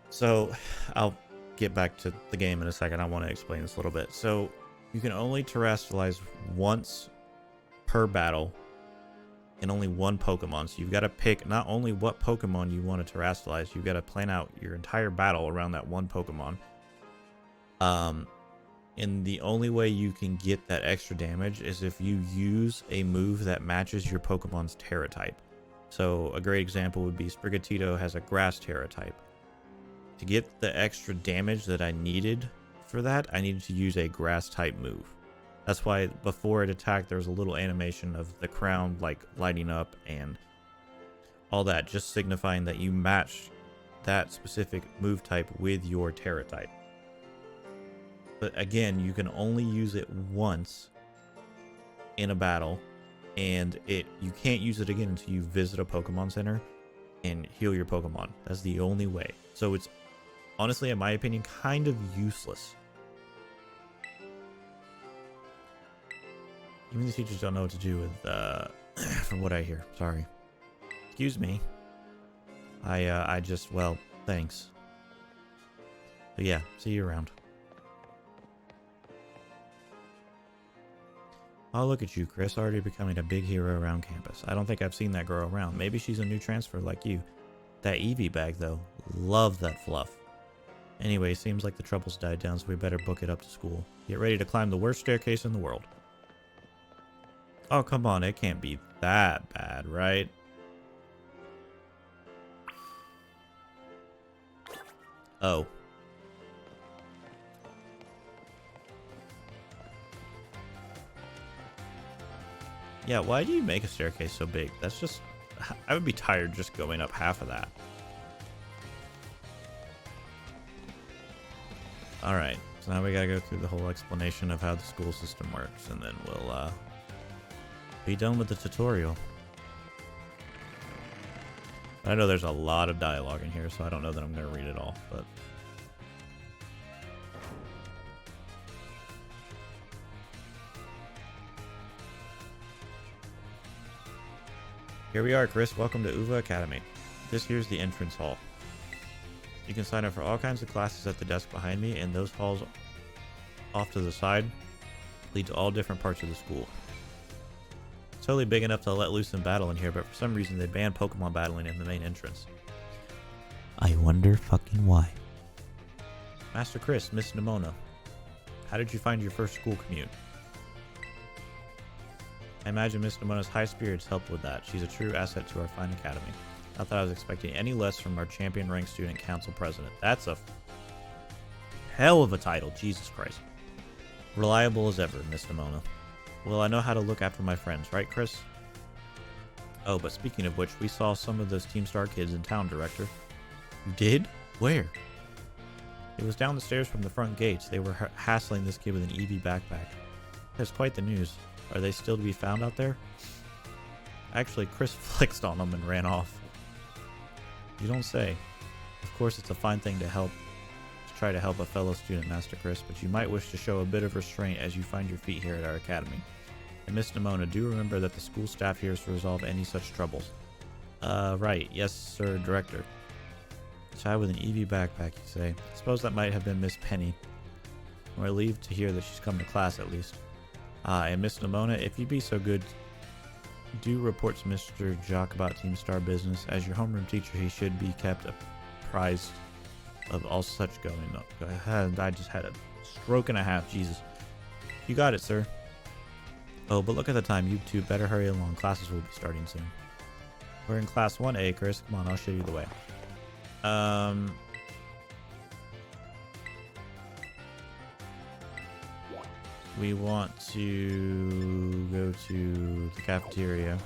So, I'll get back to the game in a second. I want to explain this a little bit. So... you can only terrestrialize once per battle in only one Pokemon. So you've got to pick not only what Pokemon you want to terrestrialize, you've got to plan out your entire battle around that one Pokemon. And the only way you can get that extra damage is if you use a move that matches your Pokemon's Terra type. So a great example would be Sprigatito has a Grass Terra type. To get the extra damage that I needed for that, I needed to use a grass type move. That's why before it attacked, there was a little animation of the crown like lighting up and all that, just signifying that you match that specific move type with your Terra type. But again, you can only use it once in a battle, and you can't use it again until you visit a Pokemon Center and heal your Pokemon. That's the only way. So it's honestly, in my opinion, kind of useless. Even the teachers don't know what to do with, from what I hear. Sorry. Excuse me. I just, well, thanks. But yeah, see you around. Oh, look at you, Chris, already becoming a big hero around campus. I don't think I've seen that girl around. Maybe she's a new transfer like you. That Eevee bag, though. Love that fluff. Anyway, seems like the troubles died down, so we better book it up to school. Get ready to climb the worst staircase in the world. Oh, come on, it can't be that bad, right? Oh. Yeah, why do you make a staircase so big? That's just... I would be tired just going up half of that. Alright, so now we gotta go through the whole explanation of how the school system works, and then we'll, be done with the tutorial. I know there's a lot of dialogue in here, so I don't know that I'm gonna read it all, but... Here we are, Chris. Welcome to Uva Academy. This here's the entrance hall. You can sign up for all kinds of classes at the desk behind me, and those halls off to the side lead to all different parts of the school. It's totally big enough to let loose some battle in here, but for some reason they banned Pokemon battling in the main entrance. I wonder fucking why. Master Chris, Miss Nimona, how did you find your first school commute? I imagine Miss Nimona's high spirits helped with that. She's a true asset to our fine academy. Not that I was expecting any less from our champion-ranked student council president. That's a hell of a title, Jesus Christ. Reliable as ever, Miss Nimona. Well, I know how to look after my friends, right, Chris? Oh, but speaking of which, we saw some of those Team Star kids in town, Director. You did? Where? It was down the stairs from the front gates. They were hassling this kid with an Eevee backpack. That's quite the news. Are they still to be found out there? Actually, Chris flexed on them and ran off. You don't say. Of course, it's a fine thing to try to help a fellow student, Master Chris, but you might wish to show a bit of restraint as you find your feet here at our academy. And Miss Nimona, do remember that the school staff here is to resolve any such troubles. Right. Yes, sir, Director. A child with an Eevee backpack, you say. I suppose that might have been Miss Penny. We're relieved to hear that she's come to class, at least. And Miss Nimona, if you'd be so good, do report to Mr. Jock about Team Star business. As your homeroom teacher, he should be kept apprised of all such going on. I just had a stroke and a half, Jesus. You got it, sir. Oh, but look at the time. You two better hurry along. Classes will be starting soon. We're in class 1A, Chris. Come on, I'll show you the way. We want to go to the cafeteria.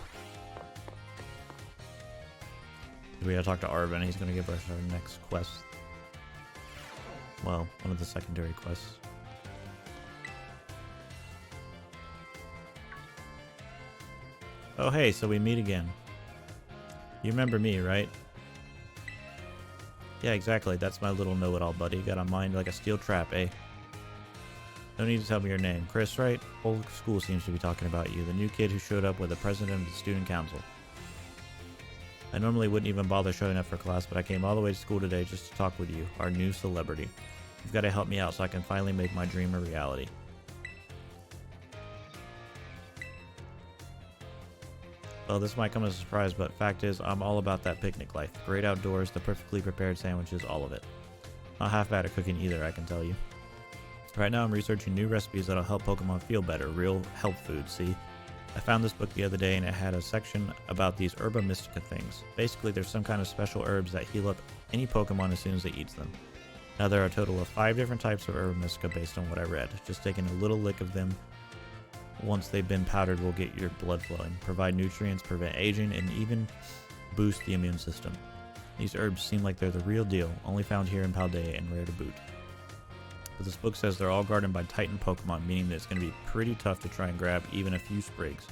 We gotta talk to Arvin. He's gonna give us our next quest. Well, one of the secondary quests. Oh, hey, so we meet again. You remember me, right? Yeah, exactly. That's my little know-it-all buddy. Got a mind like a steel trap, eh? No need to tell me your name. Chris, right? Whole school seems to be talking about you. The new kid who showed up with the president of the student council. I normally wouldn't even bother showing up for class, but I came all the way to school today just to talk with you, our new celebrity. You've got to help me out so I can finally make my dream a reality. Well, this might come as a surprise, but fact is, I'm all about that picnic life. Great outdoors, the perfectly prepared sandwiches, all of it. Not half bad at cooking either, I can tell you. Right now I'm researching new recipes that'll help Pokemon feel better, real health food, see? I found this book the other day and it had a section about these Herba Mystica things. Basically, there's some kind of special herbs that heal up any Pokemon as soon as it eats them. Now there are a total of 5 different types of Herba Mystica based on what I read. Just taking a little lick of them once they've been powdered will get your blood flowing, provide nutrients, prevent aging, and even boost the immune system. These herbs seem like they're the real deal, only found here in Paldea and rare to boot. But this book says they're all guarded by Titan Pokemon, meaning that it's going to be pretty tough to try and grab even a few sprigs.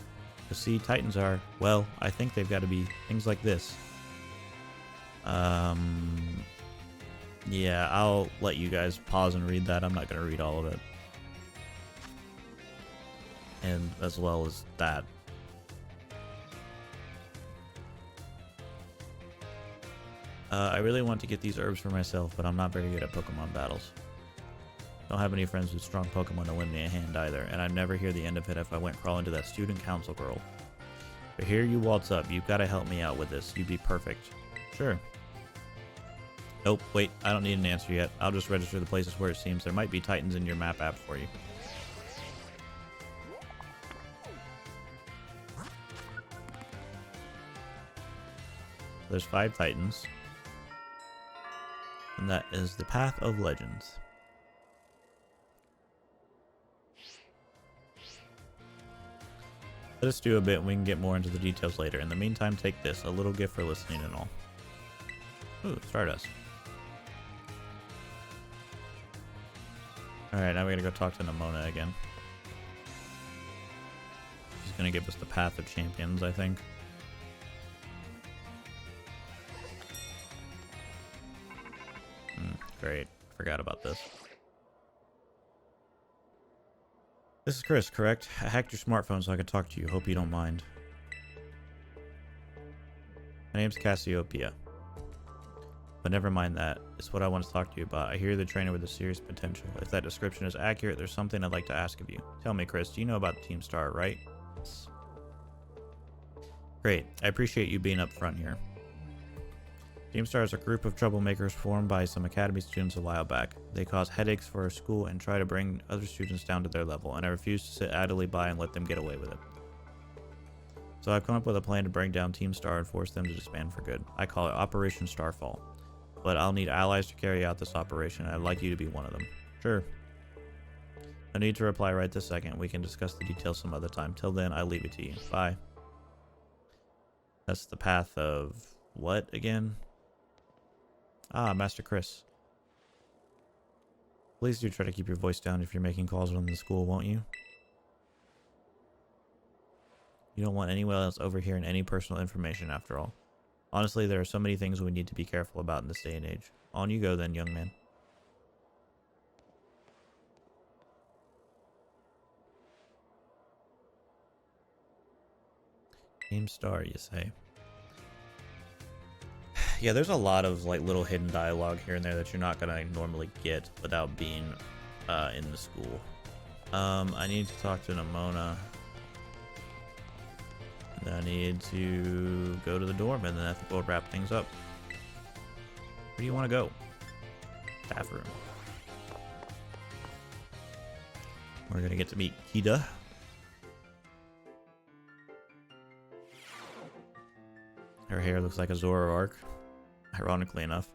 To see, Titans are, well, I think they've got to be things like this. Yeah, I'll let you guys pause and read that. I'm not going to read all of it. And as well as that. I really want to get these herbs for myself, but I'm not very good at Pokemon battles. Don't have any friends with strong Pokemon to lend me a hand either, and I'd never hear the end of it if I went crawling to that student council girl. But here you waltz up. You've got to help me out with this. You'd be perfect. Sure. Nope, wait, I don't need an answer yet. I'll just register the places where it seems there might be Titans in your map app for you. There's 5 Titans. And that is the Path of Legends. Let us do a bit and we can get more into the details later. In the meantime, take this, a little gift for listening and all. Ooh, Stardust. Alright, now we're gonna go talk to Nimona again. She's gonna give us the Path of Champions, I think. Great. Forgot about this. This is Chris, correct? I hacked your smartphone so I could talk to you. Hope you don't mind. My name's Cassiopeia. But never mind that. It's what I want to talk to you about. I hear you're the trainer with a serious potential. If that description is accurate, there's something I'd like to ask of you. Tell me, Chris, do you know about Team Star, right? Yes. Great. I appreciate you being up front here. Team Star is a group of troublemakers formed by some academy students a while back. They cause headaches for our school and try to bring other students down to their level, and I refuse to sit idly by and let them get away with it. So I've come up with a plan to bring down Team Star and force them to disband for good. I call it Operation Starfall. But I'll need allies to carry out this operation, and I'd like you to be one of them. Sure. No need to reply right this second. We can discuss the details some other time. Till then, I leave it to you. Bye. That's the path of what again? Ah, Master Chris. Please do try to keep your voice down if you're making calls from the school, won't you? You don't want anyone else overhearing any personal information after all. Honestly, there are so many things we need to be careful about in this day and age. On you go then, young man. Team Star, you say? Yeah, there's a lot of like little hidden dialogue here and there that you're not gonna normally get without being in the school. I need to talk to Nimona. And I need to go to the dorm, and then I think we'll wrap things up. Where do you want to go? Staff room. We're gonna get to meet Kida. Her hair looks like a Zoroark. Ironically enough.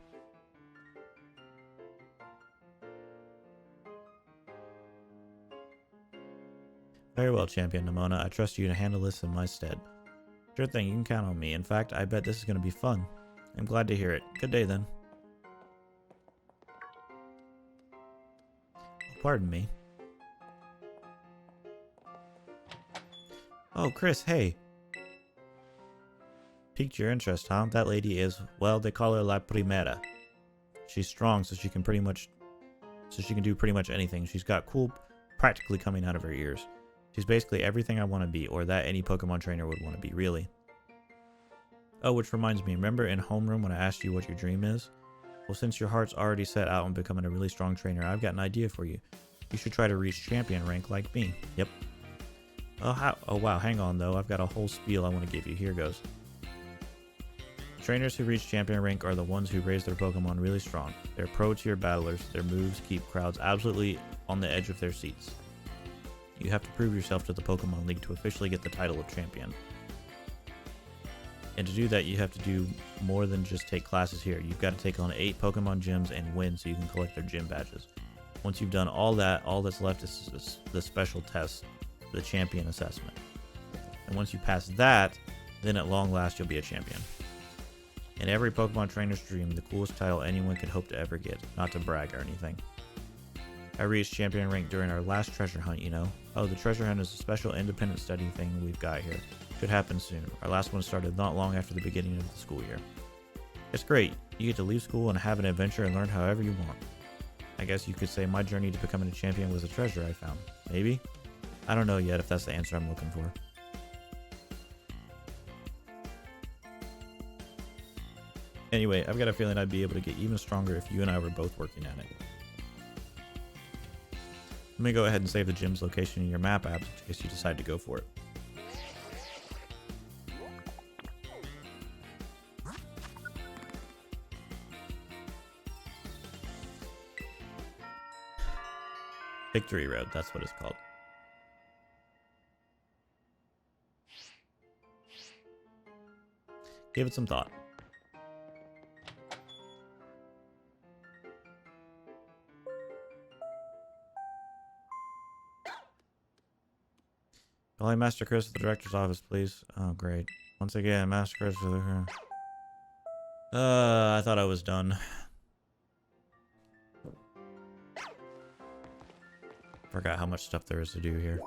Very well, Champion Nimona. I trust you to handle this in my stead. Sure thing, you can count on me. In fact, I bet this is going to be fun. I'm glad to hear it. Good day, then. Oh, pardon me. Oh, Chris, hey. Piqued your interest, huh? That lady is, well, they call her La Primera. She's strong, so she can do pretty much anything. She's got cool practically coming out of her ears. She's basically everything I want to be, or that any Pokemon trainer would want to be, really. Oh, which reminds me, remember in homeroom when I asked you what your dream is? Well, since your heart's already set out on becoming a really strong trainer, I've got an idea for you. You should try to reach champion rank like me. Yep. Oh wow, hang on though, I've got a whole spiel I want to give you. Here goes. Trainers who reach champion rank are the ones who raise their Pokemon really strong. They're pro-tier battlers. Their moves keep crowds absolutely on the edge of their seats. You have to prove yourself to the Pokemon League to officially get the title of champion. And to do that, you have to do more than just take classes here. You've got to take on 8 Pokemon gyms and win so you can collect their gym badges. Once you've done all that, all that's left is the special test, the champion assessment. And once you pass that, then at long last you'll be a champion. In every Pokemon trainer's dream, the coolest title anyone could hope to ever get, not to brag or anything. I reached champion rank during our last treasure hunt, you know. Oh, the treasure hunt is a special independent study thing we've got here. Should happen soon. Our last one started not long after the beginning of the school year. It's great. You get to leave school and have an adventure and learn however you want. I guess you could say my journey to becoming a champion was a treasure I found. Maybe? I don't know yet if that's the answer I'm looking for. Anyway, I've got a feeling I'd be able to get even stronger if you and I were both working at it. Let me go ahead and save the gym's location in your map app in case you decide to go for it. Victory Road, that's what it's called. Give it some thought. Calling Master Chris at the director's office, please. Oh, great. Once again, Master Chris for the... I thought I was done. Forgot how much stuff there is to do here.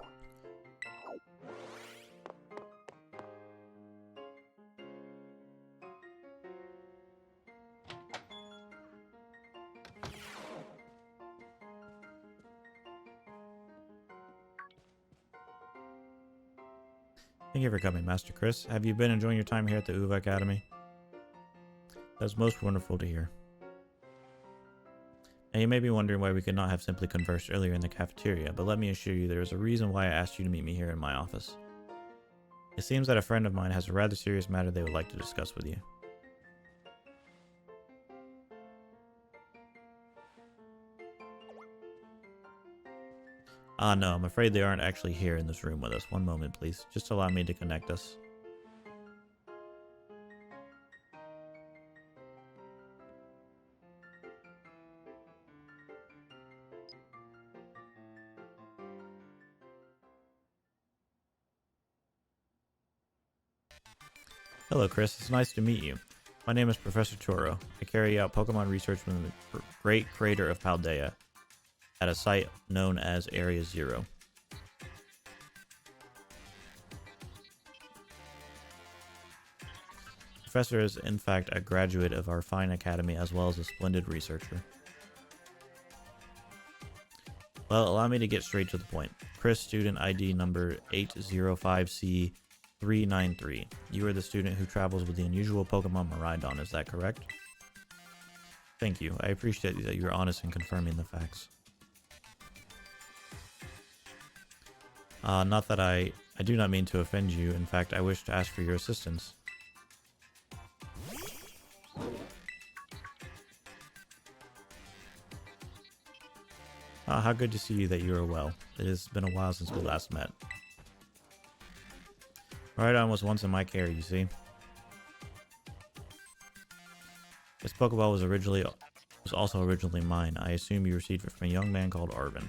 Thank you for coming, Master Chris. Have you been enjoying your time here at the UVA Academy? That's most wonderful to hear. And you may be wondering why we could not have simply conversed earlier in the cafeteria, but let me assure you there is a reason why I asked you to meet me here in my office. It seems that a friend of mine has a rather serious matter they would like to discuss with you. No, I'm afraid they aren't actually here in this room with us. One moment, please. Just allow me to connect us. Hello, Chris. It's nice to meet you. My name is Professor Toro. I carry out Pokemon research from the Great Crater of Paldea at a site known as Area Zero. Professor is, in fact, a graduate of our fine academy as well as a splendid researcher. Well, allow me to get straight to the point. Chris, student ID number 805C393. You are the student who travels with the unusual Pokemon Miraidon, is that correct? Thank you. I appreciate that you're honest in confirming the facts. Not that I do not mean to offend you. In fact, I wish to ask for your assistance. How good to see you that you are well. It has been a while since we last met. Miraidon was once in my care, you see. This Pokeball was also originally mine. I assume you received it from a young man called Arvin.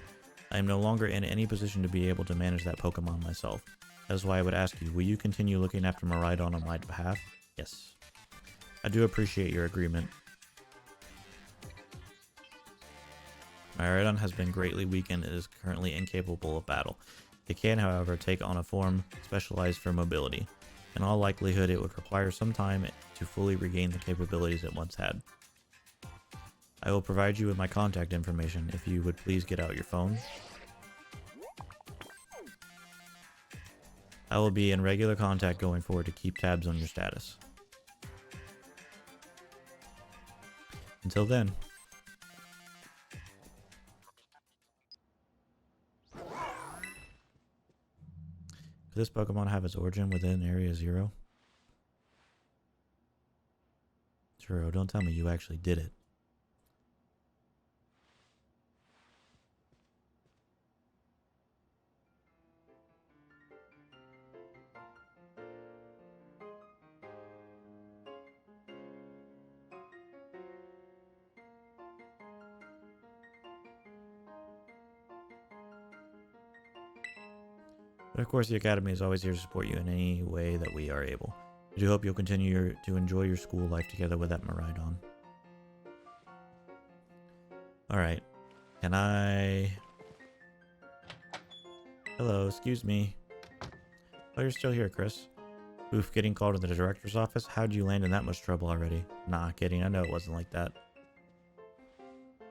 I am no longer in any position to be able to manage that Pokemon myself. That is why I would ask you, will you continue looking after Miraidon on my behalf? Yes. I do appreciate your agreement. Miraidon has been greatly weakened and is currently incapable of battle. It can, however, take on a form specialized for mobility. In all likelihood, it would require some time to fully regain the capabilities it once had. I will provide you with my contact information if you would please get out your phone. I will be in regular contact going forward to keep tabs on your status. Until then. Could this Pokemon have its origin within Area Zero? Zero, don't tell me you actually did it. But of course, the Academy is always here to support you in any way that we are able. I do hope you'll continue to enjoy your school life together with that Miraidon. Alright. Can I... Hello, excuse me. Oh, you're still here, Chris. Oof, getting called to the director's office? How'd you land in that much trouble already? Nah, kidding. I know it wasn't like that.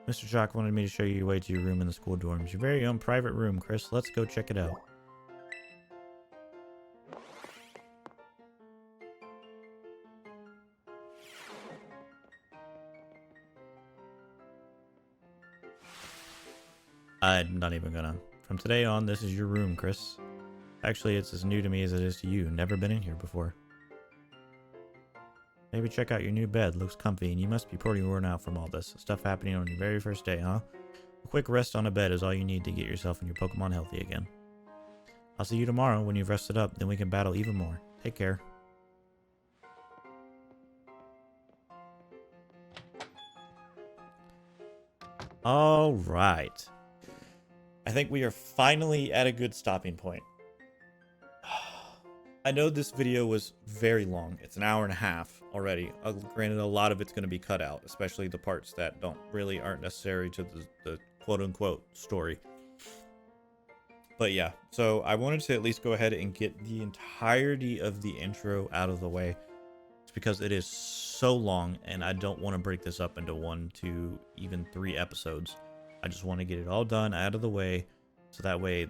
Mr. Jock wanted me to show you your way to your room in the school dorms. Your very own private room, Chris. Let's go check it out. I'm not even gonna. From today on, this is your room, Chris. Actually, it's as new to me as it is to you. Never been in here before. Maybe check out your new bed. Looks comfy, and you must be pretty worn out from all this stuff happening on your very first day, huh? A quick rest on a bed is all you need to get yourself and your Pokemon healthy again. I'll see you tomorrow when you've rested up. Then we can battle even more. Take care. All right. I think we are finally at a good stopping point. I know this video was very long. It's an hour and a half already. Granted, a lot of it's going to be cut out, especially the parts that aren't necessary to the quote-unquote story. But yeah, so I wanted to at least go ahead and get the entirety of the intro out of the way. It's because it is so long, and I don't want to break this up into 1, 2, even 3 episodes. I just want to get it all done out of the way, so that way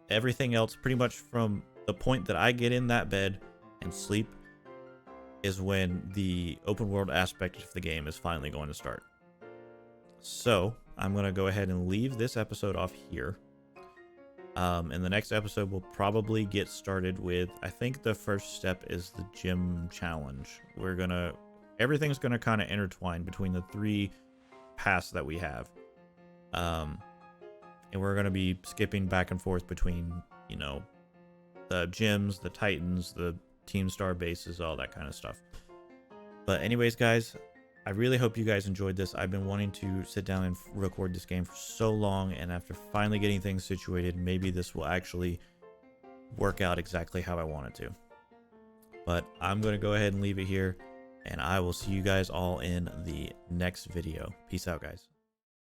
everything else, pretty much from the point that I get in that bed and sleep, is when the open world aspect of the game is finally going to start. So I'm going to go ahead and leave this episode off here. In the next episode, we'll probably get started with, I think the first step is the gym challenge. Everything's going to kind of intertwine between the 3 paths that we have. And we're going to be skipping back and forth between, you know, the gyms, the Titans, the Team Star bases, all that kind of stuff. But anyways, guys, I really hope you guys enjoyed this. I've been wanting to sit down and record this game for so long, and after finally getting things situated, maybe this will actually work out exactly how I want it to. But I'm going to go ahead and leave it here, and I will see you guys all in the next video. Peace out, guys.